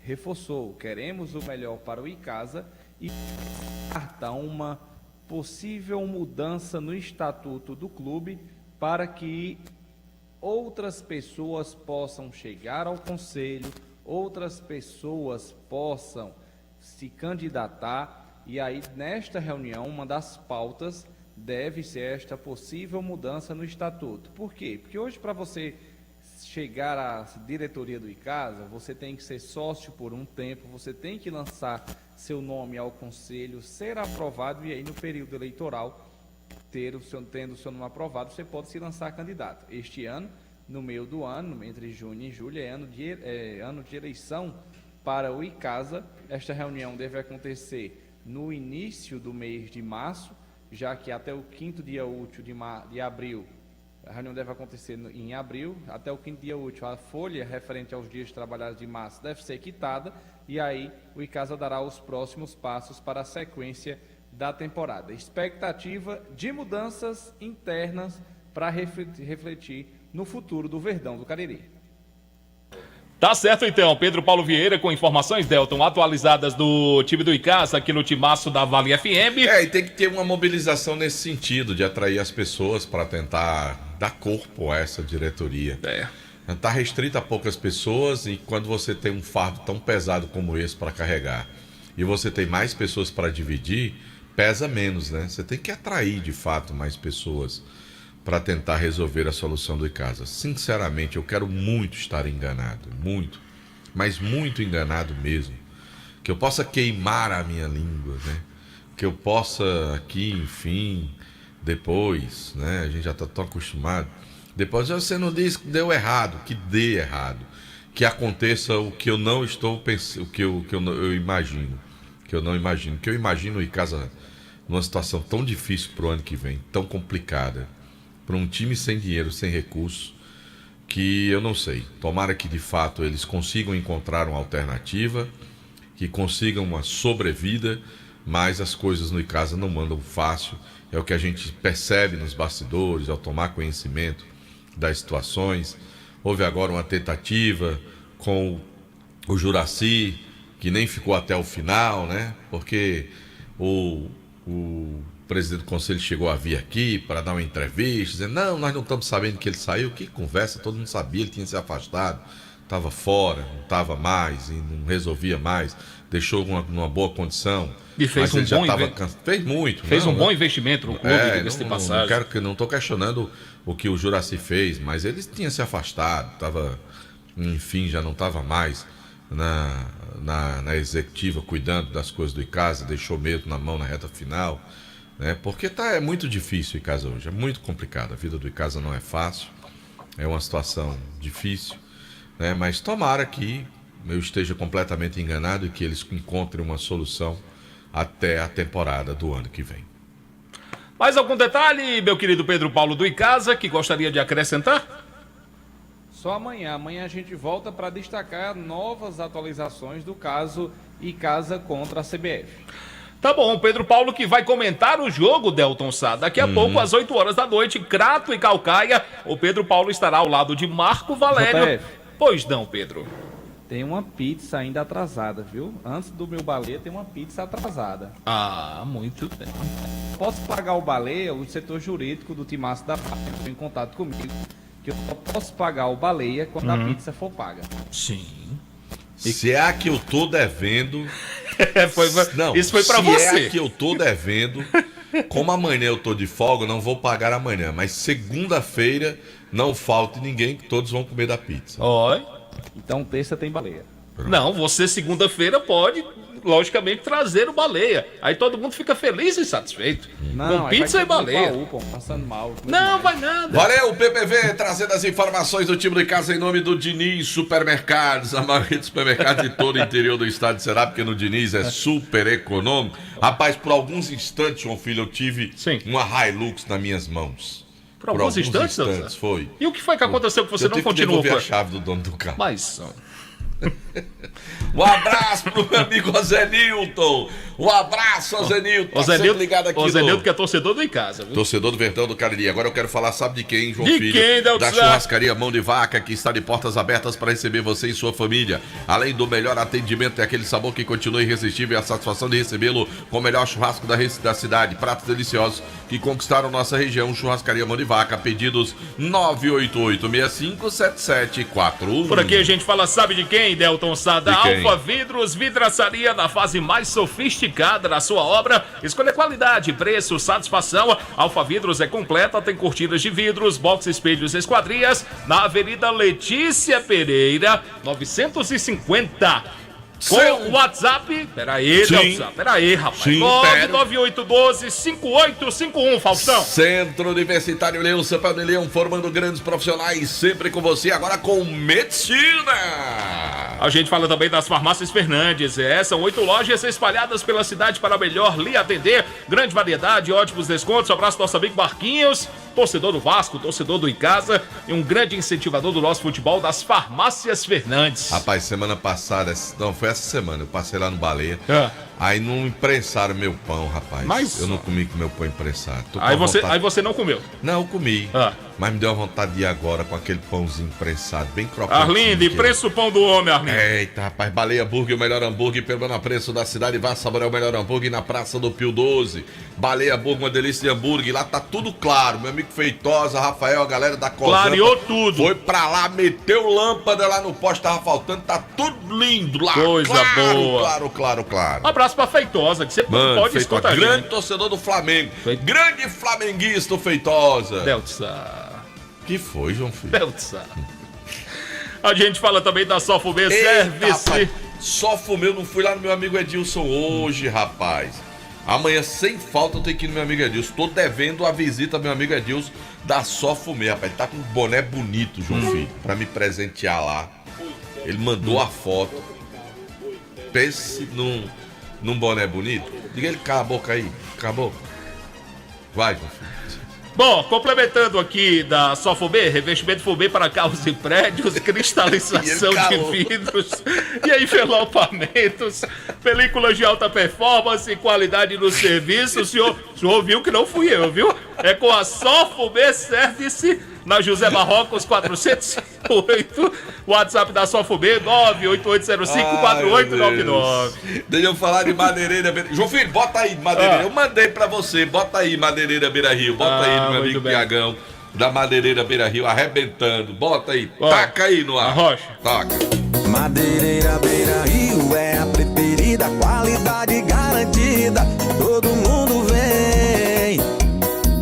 reforçou: queremos o melhor para o Icasa e descarta uma possível mudança no estatuto do clube para que outras pessoas possam chegar ao conselho, outras pessoas possam se candidatar, e aí nesta reunião uma das pautas deve ser esta possível mudança no estatuto. Por quê? Porque hoje, para você chegar à diretoria do Icasa, você tem que ser sócio por um tempo, você tem que lançar seu nome ao conselho, ser aprovado, e aí no período eleitoral, tendo o seu nome aprovado, você pode se lançar candidato. Este ano, no meio do ano, entre junho e julho, é ano de eleição para o Icasa. Esta reunião deve acontecer no início do mês de março, já que até o 5º dia útil de abril, a reunião deve acontecer em abril, até o 5º dia útil, a folha referente aos dias trabalhados de março deve ser quitada, e aí o Icasa dará os próximos passos para a sequência da temporada. Expectativa de mudanças internas para refletir no futuro do Verdão do Cariri. Tá certo então, Pedro Paulo Vieira com informações, Delton, atualizadas do time do Icasa aqui no timaço da Vale FM. E tem que ter uma mobilização nesse sentido, de atrair as pessoas para tentar dar corpo a essa diretoria. Está restrito a poucas pessoas e quando você tem um fardo tão pesado como esse para carregar e você tem mais pessoas para dividir, pesa menos, né? Você tem que atrair de fato mais pessoas para tentar resolver a solução do Icasa. Sinceramente, eu quero muito estar enganado, muito, mas muito enganado mesmo. Que eu possa queimar a minha língua, né? Que eu possa aqui, enfim, depois, né? A gente já está tão acostumado. Depois você não diz que deu errado, que dê errado, que aconteça o que eu não estou pensando, o que eu imagino, que eu não imagino, que eu imagino o Icasa numa situação tão difícil para o ano que vem, tão complicada, para um time sem dinheiro, sem recursos, que eu não sei. Tomara que de fato eles consigam encontrar uma alternativa, que consigam uma sobrevida, mas as coisas no Icasa não mandam fácil. É o que a gente percebe nos bastidores, ao tomar conhecimento das situações. Houve agora uma tentativa com o Juracy, que nem ficou até o final, né? Porque o presidente do conselho chegou a vir aqui para dar uma entrevista, dizendo, não, nós não estamos sabendo que ele saiu. Que conversa, todo mundo sabia, ele tinha se afastado, estava fora, não estava mais e não resolvia mais, deixou numa boa condição. E fez um bom fez muito. Fez um bom investimento no clube, diga-se de passagem. Não estou questionando o que o Juracy fez, mas ele tinha se afastado, estava, enfim, já não estava mais na executiva, cuidando das coisas do Icasa, deixou mesmo na mão na reta final, né? Porque é muito difícil o Icasa hoje, é muito complicado, a vida do Icasa não é fácil, é uma situação difícil, né? Mas tomara que eu esteja completamente enganado e que eles encontrem uma solução até a temporada do ano que vem. Mais algum detalhe, meu querido Pedro Paulo do Icasa, que gostaria de acrescentar? Só amanhã. Amanhã a gente volta para destacar novas atualizações do caso Icasa contra a CBF. Tá bom, Pedro Paulo que vai comentar o jogo, Delton Sá. Daqui a pouco, às 8 horas da noite, Crato e Calcaia. O Pedro Paulo estará ao lado de Marco Valério. JF. Pois não, Pedro. Tem uma pizza ainda atrasada, viu? Antes do meu baleia tem uma pizza atrasada. Ah, muito bem. Posso pagar o baleia? O setor jurídico do Timaço da Pátria entrou em contato comigo que eu só posso pagar o baleia quando a pizza for paga. Sim. Se é a que eu tô devendo... Não, isso foi pra você. Se é a que eu tô devendo, como amanhã eu tô de folga, não vou pagar amanhã. Mas segunda-feira não falte ninguém, que todos vão comer da pizza. Oi. Então terça tem baleia. Não, você segunda-feira pode, logicamente, trazer o baleia. Aí todo mundo fica feliz e satisfeito. Não, com pizza e baleia. Passando mal. Não, vai nada. Valeu, PPV, trazendo as informações do time do Icasa em nome do Diniz Supermercados, a maioria dos supermercados de todo o interior do estado será, porque no Diniz é super econômico. Rapaz, por alguns instantes, João Filho, eu tive uma Hilux nas minhas mãos. Por alguns instantes, foi. E o que foi que aconteceu que você não continuou? Eu tive que devolver a chave do dono do carro. Mas... Um abraço pro meu amigo José Nilton. Um abraço, José Nilton. José Nilton ligado aqui. José Nilton que é torcedor do Icasa, viu? Torcedor do Verdão do Cariri. Agora eu quero falar, sabe de quem, João de Filho? Quem, da churrascaria Mão de Vaca, que está de portas abertas para receber você e sua família. Além do melhor atendimento, é aquele sabor que continua irresistível e a satisfação de recebê-lo com o melhor churrasco da cidade. Pratos deliciosos que conquistaram nossa região. Churrascaria Mão de Vaca. Pedidos 988-657741. Por aqui a gente fala, sabe de quem, Delton Sá? Da Alfa Vidros, vidraçaria na fase mais sofisticada da sua obra. Escolha qualidade, preço, satisfação. Alfa Vidros é completa, tem cortinas de vidros, box, espelhos e esquadrias. Na Avenida Letícia Pereira, 950. Com o WhatsApp, peraí, rapaz. 99812-5851, Faustão. Centro Universitário Leão, São Paulo de Leão, formando grandes profissionais, sempre com você, agora com medicina. A gente fala também das farmácias Fernandes. São 8 lojas espalhadas pela cidade para melhor lhe atender. Grande variedade, ótimos descontos. Um abraço ao nosso amigo Marquinhos, torcedor do Vasco, torcedor do Icasa e um grande incentivador do nosso futebol, das farmácias Fernandes. Rapaz, semana passada, não, foi essa semana, eu passei lá no Baleia. Aí não imprensaram meu pão, rapaz. Mas... eu não comi com meu pão imprensado. Aí você não comeu? Não, eu comi. Mas me deu a vontade de ir agora com aquele pãozinho imprensado, bem crocante. Arlindo, imprensa o pão do homem, Arlindo. Eita, rapaz, Baleia Burger, o melhor hambúrguer pelo menor preço da cidade. Vá saborear o melhor hambúrguer na Praça do Pio 12. Baleia Burger, uma delícia de hambúrguer. Lá tá tudo claro. Meu amigo Feitosa, Rafael, a galera da Cosanta. Clareou tudo. Foi pra lá, meteu lâmpada lá no poste, tava faltando. Tá tudo lindo lá. Coisa boa. Claro. Um abraço pra Feitosa, que você pode escutar. Grande torcedor do Flamengo. Grande flamenguista, o Feitosa. Deltsa. Que foi, João Filho? Deltsa. A gente fala também da Sofumê Service. Sofumê, eu não fui lá no meu amigo Edilson hoje, rapaz. Amanhã, sem falta, eu tenho que ir no meu amigo Edilson. Tô devendo a visita ao meu amigo Edilson da Sofumê, rapaz. Ele tá com um boné bonito, João Filho, pra me presentear lá. Ele mandou a foto. Pense num boné bonito. Diga ele, cala a boca aí. Cala a boca. Vai, João Filho. Bom, complementando aqui da Sofumê, revestimento Fumê para carros e prédios, cristalização de vidros e envelopamentos, películas de alta performance e qualidade no serviço. O senhor ouviu que não fui eu, viu? É com a Sofumê Service, na José Marrocos 408, WhatsApp da Sofumê 988054899. Deixa eu falar de Madeireira Beira. João Filho, bota aí Madeireira. Eu mandei pra você, bota aí Madeireira Beira Rio. Bota aí meu amigo Tiagão da Madeireira Beira Rio arrebentando. Bota aí, taca aí no ar. A rocha. Taca. Madeireira Beira Rio é a preferida, qualidade garantida. Todo mundo vem.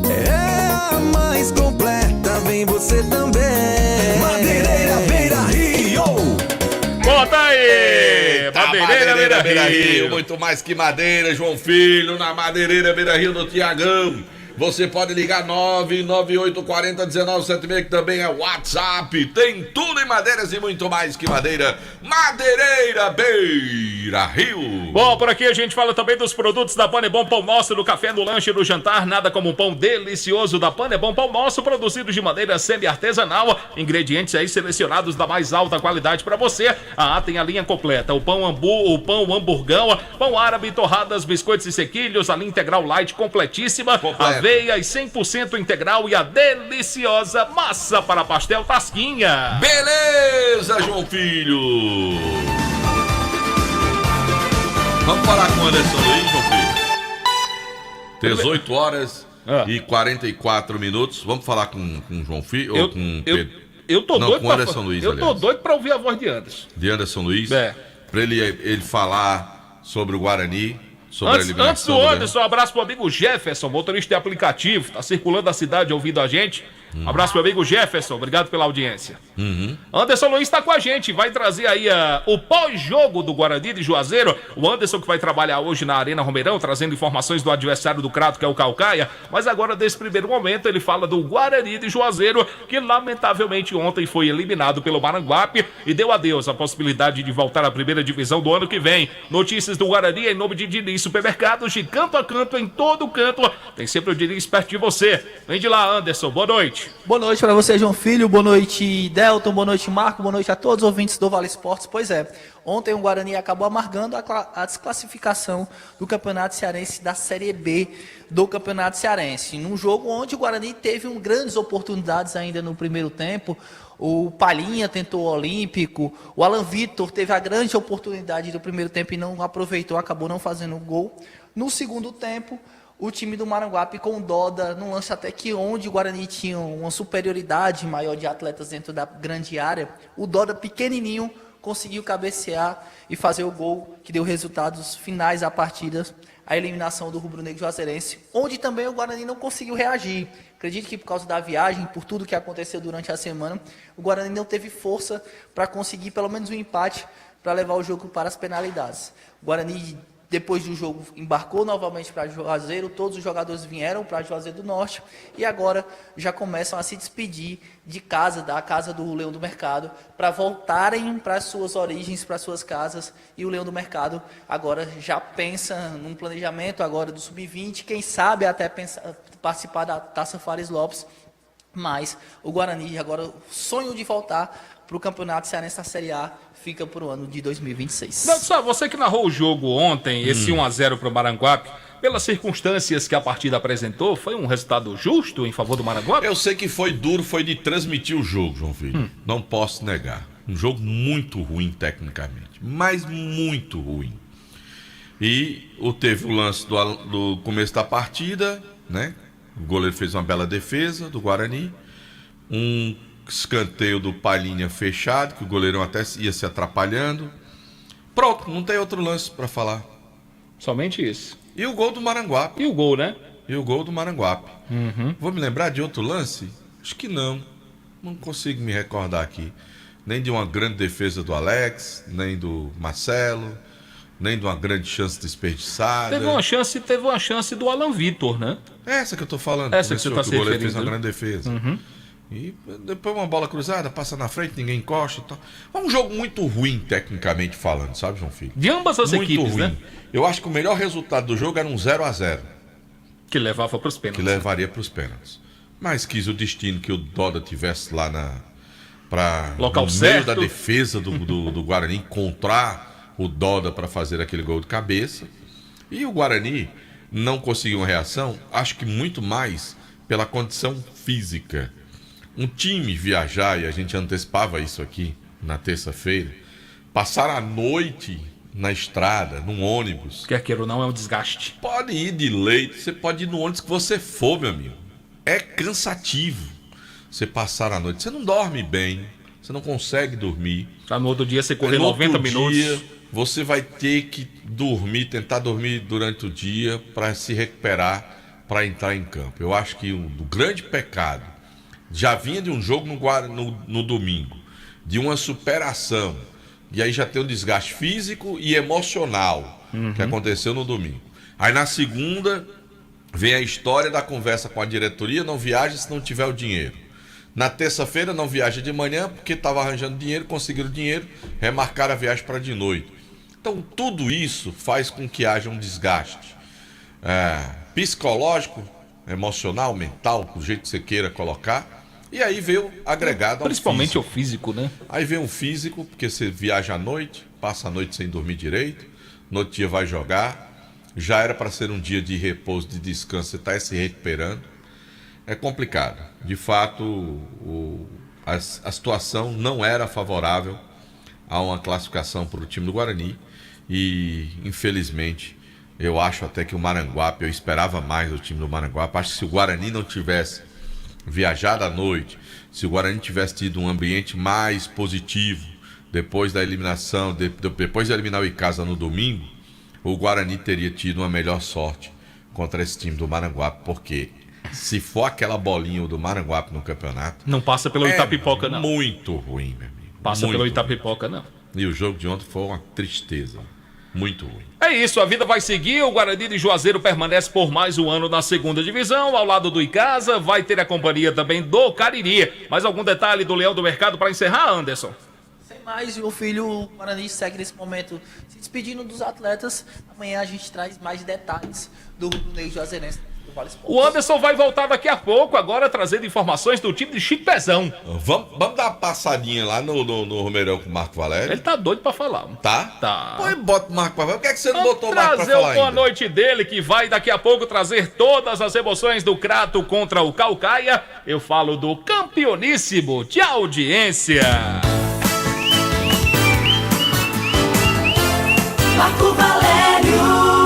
É a mais completa, vem você também. Madeireira Beira Rio. Bota aí! Madeireira Beira Rio. Muito mais que madeira, João Filho, na Madeireira Beira Rio do Tiagão. Você pode ligar 998401976, que também é WhatsApp. Tem tudo em madeiras e muito mais que madeira. Madeireira Beira Rio. Bom, por aqui a gente fala também dos produtos da Panebom Pão Nosso, no café, no lanche, no jantar. Nada como um pão delicioso da Panebom Pão Nosso, produzido de maneira semi-artesanal. Ingredientes aí selecionados da mais alta qualidade para você. Tem a linha completa: o pão hamburgão, pão árabe, torradas, biscoitos e sequilhos, a linha integral light completíssima. Aveia e 100% integral e a deliciosa massa para pastel Tasquinha. Beleza, João Filho. Vamos falar com o Anderson Luiz, João Filho. 18 horas e 44 minutos. Vamos falar com o João Filho ou com Pedro? Eu tô doido com Anderson Luiz, eu tô doido pra ouvir a voz de Anderson. De Anderson Luiz? É. Pra ele falar sobre o Guarani. Antes do Anderson, um abraço pro amigo Jefferson, motorista de aplicativo, tá circulando a cidade ouvindo a gente. Um abraço pro amigo Jefferson, obrigado pela audiência. Anderson Luiz tá com a gente, vai trazer aí o pós-jogo do Guarani de Juazeiro. O Anderson que vai trabalhar hoje na Arena Romeirão, trazendo informações do adversário do Crato, que é o Caucaia. Mas agora, nesse primeiro momento, ele fala do Guarani de Juazeiro, que lamentavelmente ontem foi eliminado pelo Maranguape e deu adeus à possibilidade de voltar à primeira divisão do ano que vem. Notícias do Guarani em nome de Diniz Supermercados, de canto a canto, em todo canto. Tem sempre o Diniz perto de você. Vem de lá, Anderson, boa noite. Boa noite para você, João Filho. Boa noite, Delton. Boa noite, Marco. Boa noite a todos os ouvintes do Vale Esportes. Pois é, ontem o Guarani acabou amargando a desclassificação do Campeonato Cearense da Série B do Campeonato Cearense. Num jogo onde o Guarani teve grandes oportunidades ainda no primeiro tempo. O Palhinha tentou o Olímpico. O Alan Vitor teve a grande oportunidade do primeiro tempo e não aproveitou, acabou não fazendo o gol. No segundo tempo, o time do Maranguape com o Doda, num lance até que onde o Guarani tinha uma superioridade maior de atletas dentro da grande área, o Doda pequenininho conseguiu cabecear e fazer o gol que deu resultados finais à partida, a eliminação do rubro-negro juazeirense, onde também o Guarani não conseguiu reagir. Acredito que por causa da viagem, por tudo que aconteceu durante a semana, o Guarani não teve força para conseguir pelo menos um empate para levar o jogo para as penalidades. O Guarani, depois do jogo, embarcou novamente para Juazeiro, todos os jogadores vieram para Juazeiro do Norte e agora já começam a se despedir de casa, da casa do Leão do Mercado, para voltarem para as suas origens, para as suas casas. E o Leão do Mercado agora já pensa num planejamento agora do Sub-20, quem sabe até participar da Taça Fares Lopes, Mas o Guarani, agora, o sonho de voltar para o Campeonato Cearense da Série A fica para o ano de 2026. Não, só você que narrou o jogo ontem, esse 1-0 para o Maranguape, pelas circunstâncias que a partida apresentou, foi um resultado justo em favor do Maranguape? Eu sei que foi duro, foi de transmitir o jogo, João Filho. Não posso negar. Um jogo muito ruim tecnicamente, mas muito ruim. E teve o lance do começo da partida, né? O goleiro fez uma bela defesa do Guarani. Um escanteio do Palhinha fechado, que o goleirão até ia se atrapalhando. Pronto, não tem outro lance para falar. Somente isso. E o gol do Maranguape. E o gol, né? E o gol do Maranguape. Vou me lembrar de outro lance? Acho que não. Não consigo me recordar aqui. Nem de uma grande defesa do Alex, nem do Marcelo, nem de uma grande chance desperdiçada. Teve uma chance do Alan Vitor, né? Essa que eu tô falando. Essa que você tá se referindo. O goleiro fez uma né? grande defesa. E depois uma bola cruzada, passa na frente, ninguém encosta e tal. É um jogo muito ruim, tecnicamente falando, sabe, João Filho? De ambas as muito equipes, ruim. né? Eu acho que o melhor resultado do jogo era um 0-0. Que levava para os pênaltis. Que levaria para os pênaltis. Mas quis o destino que o Doda tivesse lá local no certo. meio da defesa do Guarani, encontrar o Doda para fazer aquele gol de cabeça. E o Guarani não conseguiu uma reação, acho que muito mais pela condição física. Um time viajar, e a gente antecipava isso aqui na terça-feira, passar a noite na estrada, num ônibus. Quer queira ou não, é um desgaste. Pode ir de leito, você pode ir no ônibus que você for, meu amigo. É cansativo você passar a noite. Você não dorme bem, você não consegue dormir. No outro dia você correr 90 minutos. Dia, você vai ter que dormir, tentar dormir durante o dia para se recuperar, para entrar em campo. Eu acho que o grande pecado já vinha de um jogo no domingo, de uma superação, e aí já tem um desgaste físico e emocional que aconteceu no domingo. Aí na segunda vem a história da conversa com a diretoria, não viaja se não tiver o dinheiro. Na terça-feira não viaja de manhã porque estava arranjando dinheiro, conseguiram dinheiro, remarcaram a viagem para de noite. Então tudo isso faz com que haja um desgaste psicológico, emocional, mental, do jeito que você queira colocar. E aí veio agregado ao principalmente o físico, né? Aí vem o físico, porque você viaja à noite, passa a noite sem dormir direito, no outro dia vai jogar, já era para ser um dia de repouso, de descanso, você está se recuperando. É complicado. De fato, a situação não era favorável a uma classificação para o time do Guarani e, infelizmente, eu acho até que o Maranguape, eu esperava mais do time do Maranguape, acho que se o Guarani não tivesse viajado à noite, se o Guarani tivesse tido um ambiente mais positivo depois da eliminação, depois de eliminar o Icasa no domingo, o Guarani teria tido uma melhor sorte contra esse time do Maranguape, porque se for aquela bolinha do Maranguape no campeonato... Não passa pelo Itapipoca, não. Muito ruim, meu amigo. Passa pelo Itapipoca, não. E o jogo de ontem foi uma tristeza. Muito ruim. É isso, a vida vai seguir. O Guarani de Juazeiro permanece por mais um ano na segunda divisão, ao lado do Icasa. Vai ter a companhia também do Cariri. Mais algum detalhe do Leão do Mercado para encerrar, Anderson? Sem mais, o filho, o Guarani segue nesse momento se despedindo dos atletas. Amanhã a gente traz mais detalhes do Ney Juazeirense. O Anderson vai voltar daqui a pouco, agora trazendo informações do time de Chico Pezão. Vamos dar uma passadinha lá no Romeirão com o Marco Valério. Ele tá doido pra falar. Tá? Tá. Pois bota o Marco Valério. Por que você não botou o Marco pra falar trazer o boa ainda? noite dele, que vai daqui a pouco trazer todas as emoções do Crato contra o Caucaia. Eu falo do campeoníssimo de audiência. Marco Valério.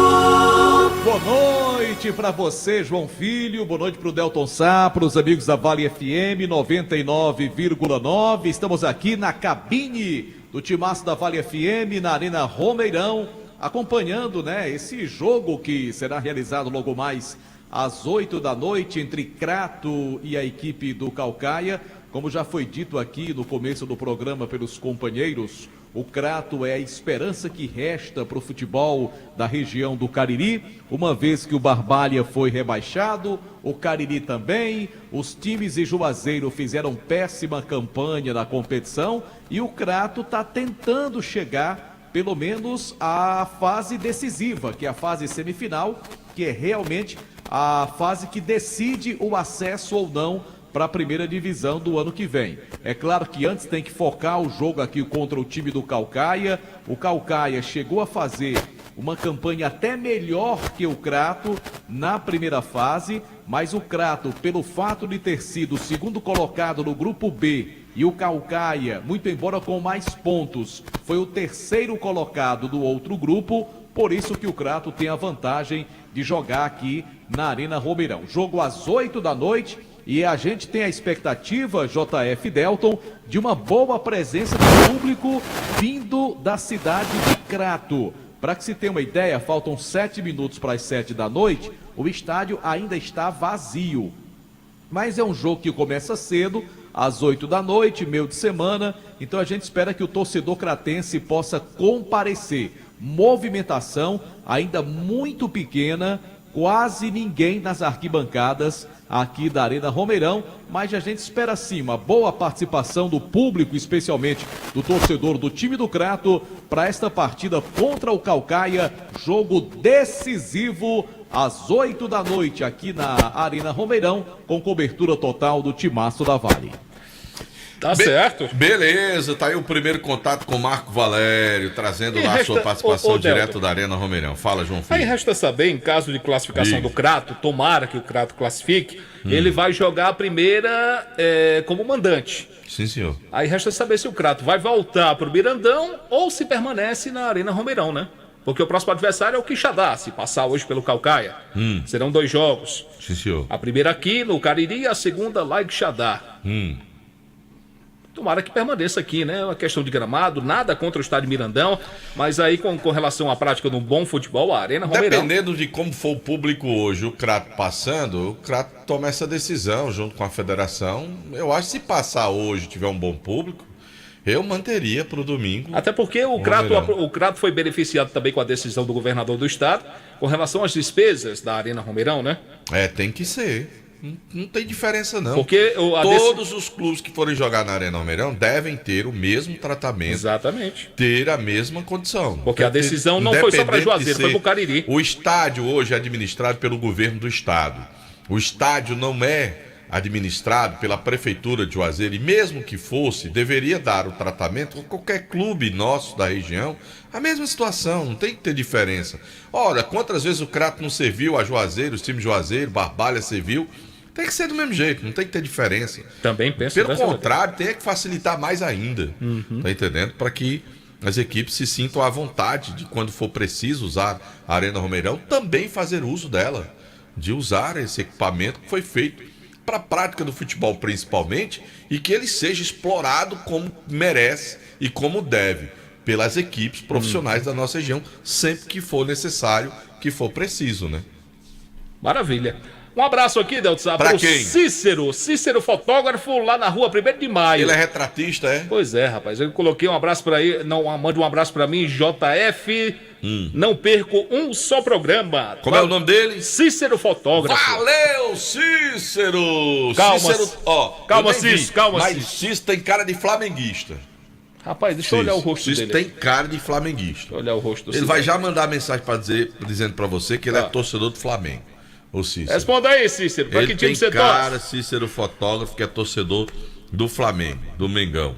Boa noite para você, João Filho. Boa noite para o Delton Sá, para os amigos da Vale FM 99,9. Estamos aqui na cabine do timaço da Vale FM, na Arena Romeirão, acompanhando, né, esse jogo que será realizado logo mais às 8 da noite entre Crato e a equipe do Caucaia. Como já foi dito aqui no começo do programa pelos companheiros, o Crato é a esperança que resta para o futebol da região do Cariri, uma vez que o Barbalha foi rebaixado, o Cariri também, os times de Juazeiro fizeram péssima campanha na competição e o Crato está tentando chegar pelo menos à fase decisiva, que é a fase semifinal, que é realmente a fase que decide o acesso ou não para a primeira divisão do ano que vem. É claro que antes tem que focar o jogo aqui contra o time do Caucaia. O Caucaia chegou a fazer uma campanha até melhor que o Crato na primeira fase, mas o Crato, pelo fato de ter sido o segundo colocado no grupo B e o Caucaia, muito embora com mais pontos, foi o terceiro colocado do outro grupo, por isso que o Crato tem a vantagem de jogar aqui na Arena Romeirão. Jogo às 8 da noite e a gente tem a expectativa, JF Delton, de uma boa presença de público vindo da cidade de Crato. Para que se tenha uma ideia, faltam 7 minutos para as 7 da noite, o estádio ainda está vazio. Mas é um jogo que começa cedo, às 8 da noite, meio de semana, então a gente espera que o torcedor cratense possa comparecer. Movimentação ainda muito pequena, quase ninguém nas arquibancadas aqui da Arena Romeirão, mas a gente espera sim uma boa participação do público, especialmente do torcedor do time do Crato, para esta partida contra o Caucaia, jogo decisivo às 8 da noite aqui na Arena Romeirão, com cobertura total do Timaço da Vale. Tá certo. Beleza, tá aí o primeiro contato com o Marco Valério, trazendo lá a sua participação direto da Arena Romeirão. Fala, João Filho. Aí resta saber, em caso de classificação do Crato, tomara que o Crato classifique, ele vai jogar a primeira como mandante. Sim, senhor. Aí resta saber se o Crato vai voltar pro Mirandão ou se permanece na Arena Romeirão, né? Porque o próximo adversário é o Quixadá, se passar hoje pelo Caucaia. Serão 2 jogos. Sim, senhor. A primeira aqui no Cariri, a segunda lá em Quixadá. Tomara que permaneça aqui, né? Uma questão de gramado, nada contra o estádio Mirandão, mas aí com relação à prática de um bom futebol, a Arena Romeirão. Dependendo de como for o público hoje, o Crato passando, o Crato toma essa decisão junto com a federação. Eu acho que se passar hoje, tiver um bom público, eu manteria para o domingo. Até porque o Crato foi beneficiado também com a decisão do governador do estado com relação às despesas da Arena Romeirão, né? Tem que ser. Não tem diferença, não. Porque todos os clubes que forem jogar na Arena Romeirão devem ter o mesmo tratamento. Exatamente. Ter a mesma condição. Porque a decisão não foi só para Juazeiro, foi para o Cariri. O estádio hoje é administrado pelo governo do estado. O estádio não é administrado pela prefeitura de Juazeiro, e mesmo que fosse, deveria dar o tratamento a qualquer clube nosso da região, a mesma situação, não tem que ter diferença. Olha, quantas vezes o Crato não serviu a Juazeiro, os times de Juazeiro, Barbalha serviu, tem que ser do mesmo jeito, não tem que ter diferença. Também penso. Pelo contrário, tem que facilitar mais ainda, tá entendendo? Para que as equipes se sintam à vontade de, quando for preciso usar a Arena Romeirão, também fazer uso dela, de usar esse equipamento que foi feito para a prática do futebol principalmente, e que ele seja explorado como merece e como deve pelas equipes profissionais da nossa região, sempre que for necessário, que for preciso, né? Maravilha. Um abraço aqui, Deltsa, para quem? Cícero fotógrafo lá na rua 1º de Maio. Ele é retratista, é? Pois é, rapaz. Eu coloquei um abraço para ele, manda um abraço para mim, JF. Não perco um só programa. Como é o nome dele? Cícero fotógrafo. Valeu, Cícero! Calma, calma, Cícero. Mas Cícero tem cara de flamenguista. Rapaz, deixa eu olhar o rosto dele. Tem cara de flamenguista. Deixa eu olhar o rosto do Ele vai já mandar mensagem dizendo para você que ele é torcedor do Flamengo. O Cícero. Responda aí, Cícero. Pra que time você torce? Ele tem cara, Cícero fotógrafo, que é torcedor do Flamengo, do Mengão.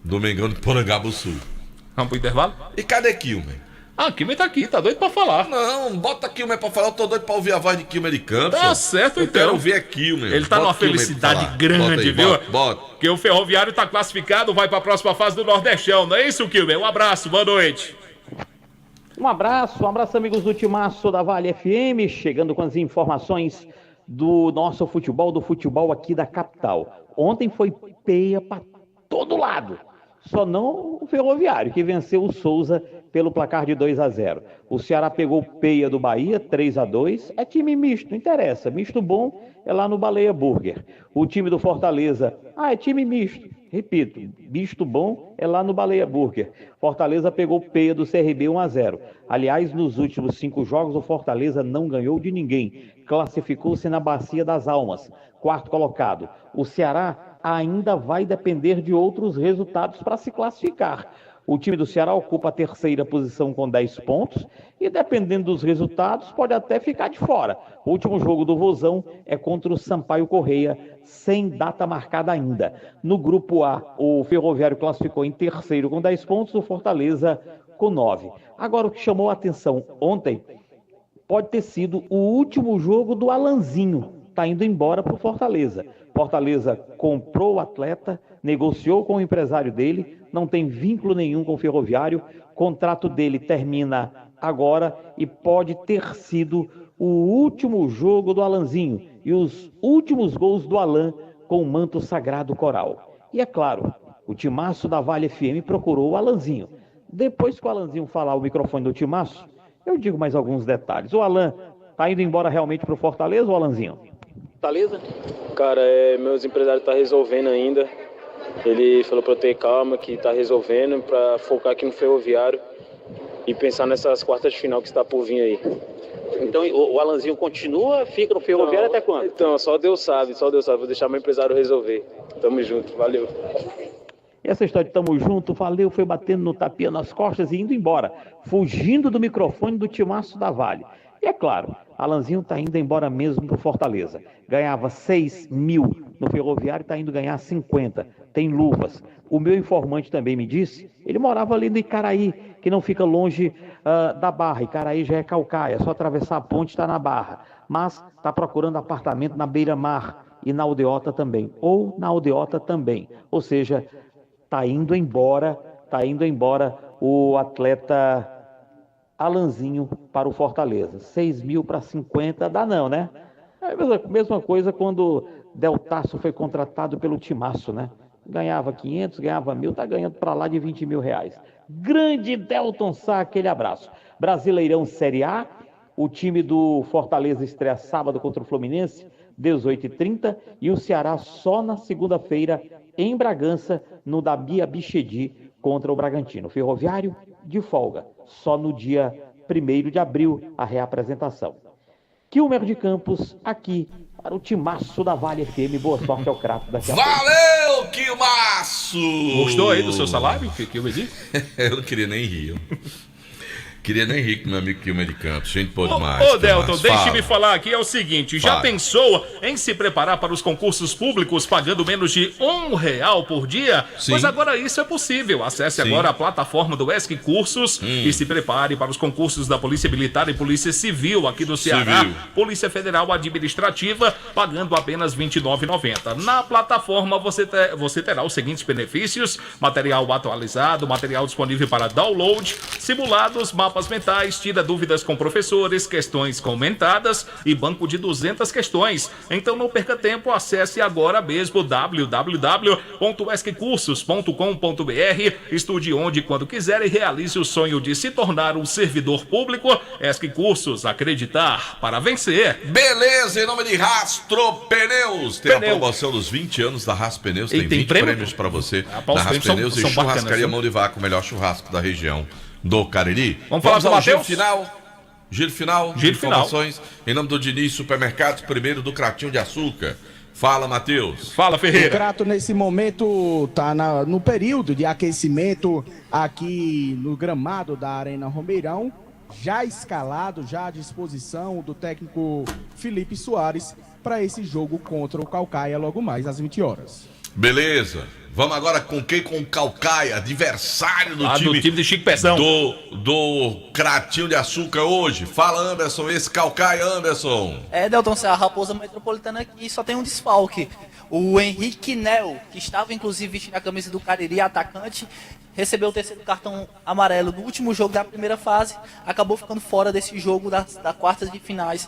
Do Mengão de Porangabuçu. Vamos pro intervalo? E cadê Kilmer? Kilmer tá aqui, tá doido pra falar. Não, bota Kilmer pra falar, eu tô doido pra ouvir a voz de Kilmer de campo. Tá certo, então. Eu quero ouvir Kilmer. Ele tá numa felicidade grande, viu? Bota. Porque o Ferroviário tá classificado, vai pra próxima fase do Nordestão, não é isso, Kilmer? Um abraço, boa noite. Um abraço, amigos do Timaço da Vale FM, chegando com as informações do nosso futebol, do futebol aqui da capital. Ontem foi peia para todo lado, só não o Ferroviário, que venceu o Souza pelo placar de 2-0. O Ceará pegou peia do Bahia, 3-2, é time misto, não interessa, misto bom é lá no Baleia Burger. O time do Fortaleza, é time misto. Repito, misto bom é lá no Baleia Burger. Fortaleza pegou peia do CRB 1-0. Aliás, nos últimos 5 jogos, o Fortaleza não ganhou de ninguém. Classificou-se na Bacia das Almas, 4º colocado. O Ceará ainda vai depender de outros resultados para se classificar. O time do Ceará ocupa a terceira posição com 10 pontos e, dependendo dos resultados, pode até ficar de fora. O último jogo do Vozão é contra o Sampaio Corrêa, sem data marcada ainda. No grupo A, o Ferroviário classificou em terceiro com 10 pontos, o Fortaleza com 9. Agora, o que chamou a atenção ontem pode ter sido o último jogo do Alanzinho. Está indo embora para o Fortaleza. Fortaleza comprou o atleta, negociou com o empresário dele, não tem vínculo nenhum com o Ferroviário, o contrato dele termina agora e pode ter sido o último jogo do Alanzinho e os últimos gols do Alan com o manto sagrado coral. E é claro, o timaço da Vale FM procurou o Alanzinho. Depois que o Alanzinho falar o microfone do timaço, eu digo mais alguns detalhes. O Alan está indo embora realmente para o Fortaleza, ou Alanzinho? Fortaleza? Cara, meus empresários estão resolvendo ainda. Ele falou para eu ter calma, que está resolvendo, para focar aqui no Ferroviário e pensar nessas quartas de final que está por vir aí. Então o Alanzinho continua, fica no Ferroviário até quando? Então, só Deus sabe. Vou deixar meu empresário resolver. Tamo junto, valeu. Essa história de tamo junto, valeu, foi batendo no tapinha nas costas e indo embora, fugindo do microfone do timaço da Vale. E é claro, Alanzinho está indo embora mesmo pro Fortaleza. Ganhava 6 mil no Ferroviário, está indo ganhar 50. Tem luvas. O meu informante também me disse, ele morava ali no Icaraí, que não fica longe da Barra. Icaraí já é Calcaia, é só atravessar a ponte, está na Barra. Mas está procurando apartamento na Beira-Mar e na Aldeota também. Ou na Aldeota também. Ou seja, está indo embora o atleta Alanzinho para o Fortaleza. 6 mil para 50, dá não, né? É a mesma coisa quando Deltaço foi contratado pelo Timaço, né? Ganhava 500, ganhava 1.000, tá ganhando para lá de 20 mil reais. Grande Delton Sá, aquele abraço. Brasileirão Série A, o time do Fortaleza estreia sábado contra o Fluminense, 18h30, e o Ceará só na segunda-feira em Bragança, no Dabia Bichedi, contra o Bragantino. Ferroviário de folga, só no dia 1º de abril, a reapresentação. Kilmer de Campos, aqui, para o timaço da Vale FM. Boa sorte ao Crato daqui a pouco. Valeu, Kilmaço! Gostou aí do seu salário, Kilmer? Eu não queria nem rir. Queria nem rir com meu amigo Kilmer de Campos. Gente, pô demais. Ô, Delton, deixe-me falar aqui, é o seguinte. Já pensou em se preparar para os concursos públicos pagando menos de R$1 por dia? Sim. Pois agora isso é possível. Acesse agora a plataforma do ESC Cursos e se prepare para os concursos da Polícia Militar e Polícia Civil aqui do Ceará. Polícia Federal Administrativa, pagando apenas R$29,90. Na plataforma você terá os seguintes benefícios: material atualizado, material disponível para download, simulados, mapas mentais, tira dúvidas com professores, questões comentadas e banco de 200 questões. Então não perca tempo, acesse agora mesmo www.esccursos.com.br, estude onde e quando quiser e realize o sonho de se tornar um servidor público. ESC Cursos, acreditar para vencer. Beleza, em nome de Rastro Pneus. Tem a promoção dos 20 anos da Rastro Pneus, tem 20 prêmios para você. Na Rastro Pneus e churrascaria Mão de Vaca, o melhor churrasco da região do Cariri. Vamos falar com o Matheus? Giro final. Informações em nome do Diniz Supermercados, primeiro do Cratinho de Açúcar. Fala, Matheus. Fala, Ferreira. O Crato, nesse momento, está no período de aquecimento aqui no gramado da Arena Romeirão, já escalado, já à disposição do técnico Felipe Soares para esse jogo contra o Calcaia logo mais às 20 horas. Beleza. Vamos agora com quem? Com o Calcaia, adversário do time de Chico Pezão. Do Cratinho de Açúcar hoje. Fala, Anderson, esse Calcaia, Anderson. Delton, a Raposa Metropolitana aqui só tem um desfalque. O Henrique Nel, que estava inclusive vestindo a camisa do Cariri, atacante, recebeu o terceiro cartão amarelo no último jogo da primeira fase, acabou ficando fora desse jogo da quartas de finais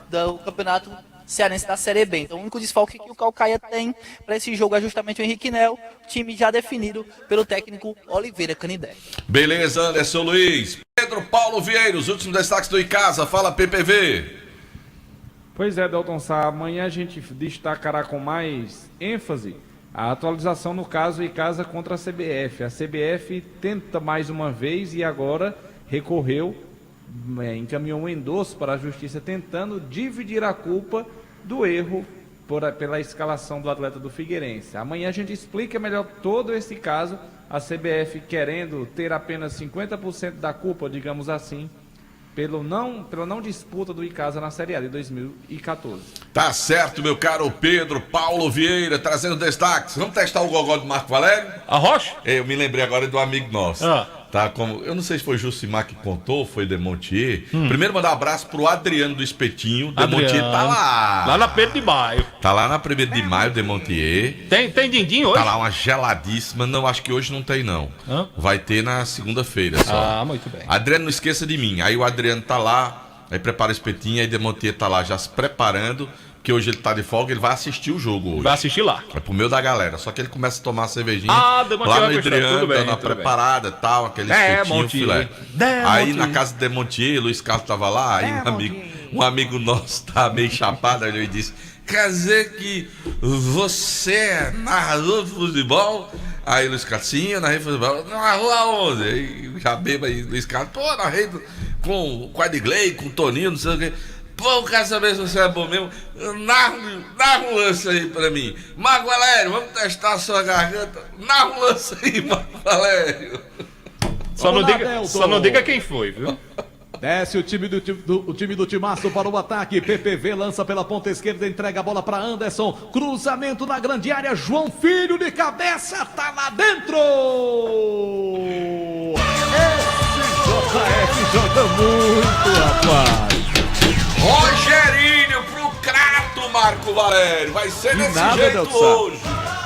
do campeonato cearense da Série B. Então o único desfalque que o Calcaia tem para esse jogo é justamente o Henrique Nel, time já definido pelo técnico Oliveira Canidé. Beleza, Anderson Luiz. Pedro Paulo Vieira, os últimos destaques do Icasa. Fala, PPV. Pois é, Delton Sá, amanhã a gente destacará com mais ênfase a atualização no caso Icasa contra a CBF. A CBF tenta mais uma vez e agora recorreu, encaminhou um endosso para a justiça tentando dividir a culpa do erro pela escalação do atleta do Figueirense. Amanhã a gente explica melhor todo esse caso, a CBF querendo ter apenas 50% da culpa, digamos assim, pela não disputa do Icasa na Série A de 2014. Tá certo, meu caro Pedro Paulo Vieira, trazendo destaques. Vamos testar o gogó do Marco Valério? A Rocha? Eu me lembrei agora do amigo nosso. Tá, eu não sei se foi Jucimar que contou, foi Demontier. Primeiro mandar um abraço pro Adriano do Espetinho. Demontier tá lá. Lá na 1º de Maio. Tá lá na 1º de Maio, Demontier. Tem din-din hoje? Tá lá uma geladíssima. Não, acho que hoje não tem não. Vai ter na segunda-feira só. Muito bem. Adriano, não esqueça de mim. Aí o Adriano tá lá, aí prepara o espetinho, aí Demontier tá lá já se preparando, porque hoje ele tá de folga, ele vai assistir o jogo hoje. Vai assistir lá. É pro meio da galera. Só que ele começa a tomar a cervejinha Demontier lá vai no gostar. Adriano, Tudo bem, dando uma tudo preparada e tal, aquele espetinho, filé. Aí na casa de Demontier, Luiz Carlos tava lá, aí um amigo nosso tá meio chapado, aí ele disse: quer dizer que você é narrador de futebol? Aí Luiz Carlos, sim, eu narrei futebol. Narrou aonde? Aí já beba aí, Luiz Carlos, narrei com o Edgley, com o Toninho, não sei o que. Eu quero saber se você é bom mesmo. Narra um lance aí pra mim. Marco Valério, vamos testar a sua garganta. Narra um lance aí, Marco Valério. Só não diga quem foi, viu? Desce o time do Timaço para o ataque. PPV lança pela ponta esquerda, entrega a bola para Anderson. Cruzamento na grande área. João Filho de cabeça, tá lá dentro. Esse JF joga muito, rapaz. Rogerinho pro Crato, Marco Valério. Vai ser desse jeito hoje.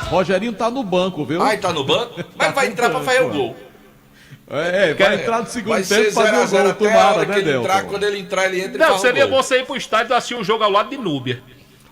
Rogerinho tá no banco, viu? Ai, tá no banco? Mas vai entrar pra fazer o gol. Vai entrar no segundo tempo pra fazer o gol. Tomara, né, Quando ele entrar, ele entra e Não, faz seria o gol. você ir pro estádio e assistir um jogo ao lado de Núbia.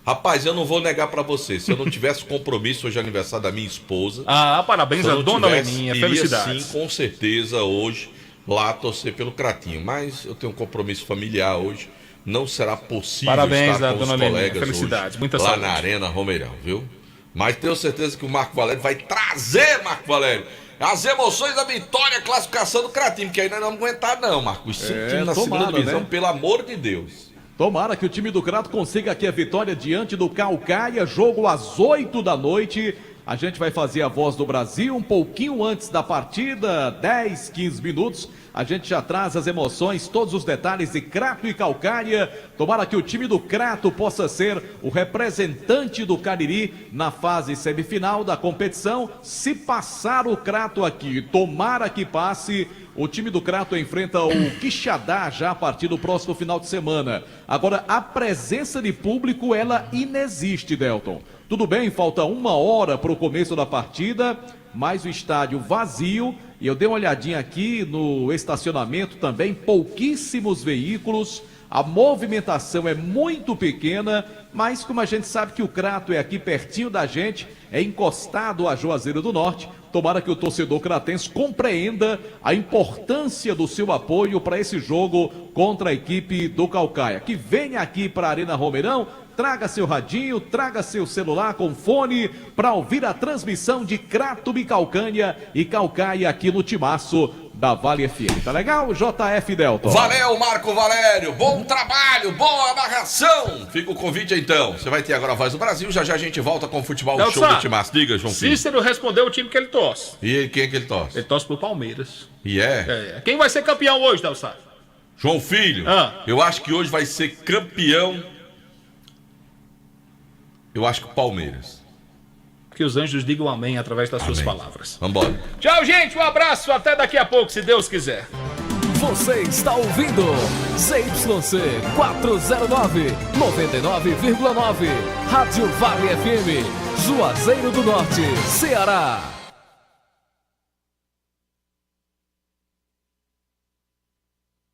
Rapaz, eu não vou negar pra você. Se eu não tivesse compromisso, hoje é aniversário da minha esposa. Parabéns a dona Leninha, felicidades. Sim, com certeza, hoje, lá torcer pelo Cratinho. Mas eu tenho um compromisso familiar hoje. Não será possível estar com os colegas felicidades, hoje, muita lá saúde. na Arena Romeirão, viu? Mas tenho certeza que o Marco Valério vai trazer, Marco Valério, as emoções da vitória, classificação do Cratinho, que aí nós não vamos aguentar não, Marco. Os 5 times na segunda divisão, pelo amor de Deus. Tomara que o time do Crato consiga aqui a vitória diante do Caucaia, jogo às 8 da noite. A gente vai fazer a Voz do Brasil um pouquinho antes da partida, 10, 15 minutos. A gente já traz as emoções, todos os detalhes de Crato e Caucaia. Tomara que o time do Crato possa ser o representante do Cariri na fase semifinal da competição. Se passar o Crato aqui, tomara que passe. O time do Crato enfrenta o Quixadá já a partir do próximo final de semana. Agora, a presença de público, ela inexiste, Delton. Tudo bem, falta 1 hora para o começo da partida, mas o estádio vazio. E eu dei uma olhadinha aqui no estacionamento também, pouquíssimos veículos. A movimentação é muito pequena, mas como a gente sabe que o Crato é aqui pertinho da gente, é encostado a Juazeiro do Norte, tomara que o torcedor cratense compreenda a importância do seu apoio para esse jogo contra a equipe do Caucaia. Que venha aqui para a Arena Romeirão, traga seu radinho, traga seu celular com fone para ouvir a transmissão de Crato e Caucaia aqui no Timaço da Vale FM. Tá legal, JF Delton? Valeu, Marco Valério. Bom trabalho, boa narração. Fica o convite então. Você vai ter agora a Voz do Brasil. Já já a gente volta com o futebol show do Timaço. Diga, João Filho. Cícero respondeu o time que ele torce. E quem é que ele torce? Ele torce pro Palmeiras. E é? Quem vai ser campeão hoje, Delçar? João Filho. Eu acho que hoje vai ser campeão. Eu acho que o Palmeiras. Que os anjos digam amém através das suas palavras. Vambora. Tchau, gente. Um abraço. Até daqui a pouco, se Deus quiser. Você está ouvindo ZYC 409, 99,9. Rádio Vale FM, Juazeiro do Norte, Ceará.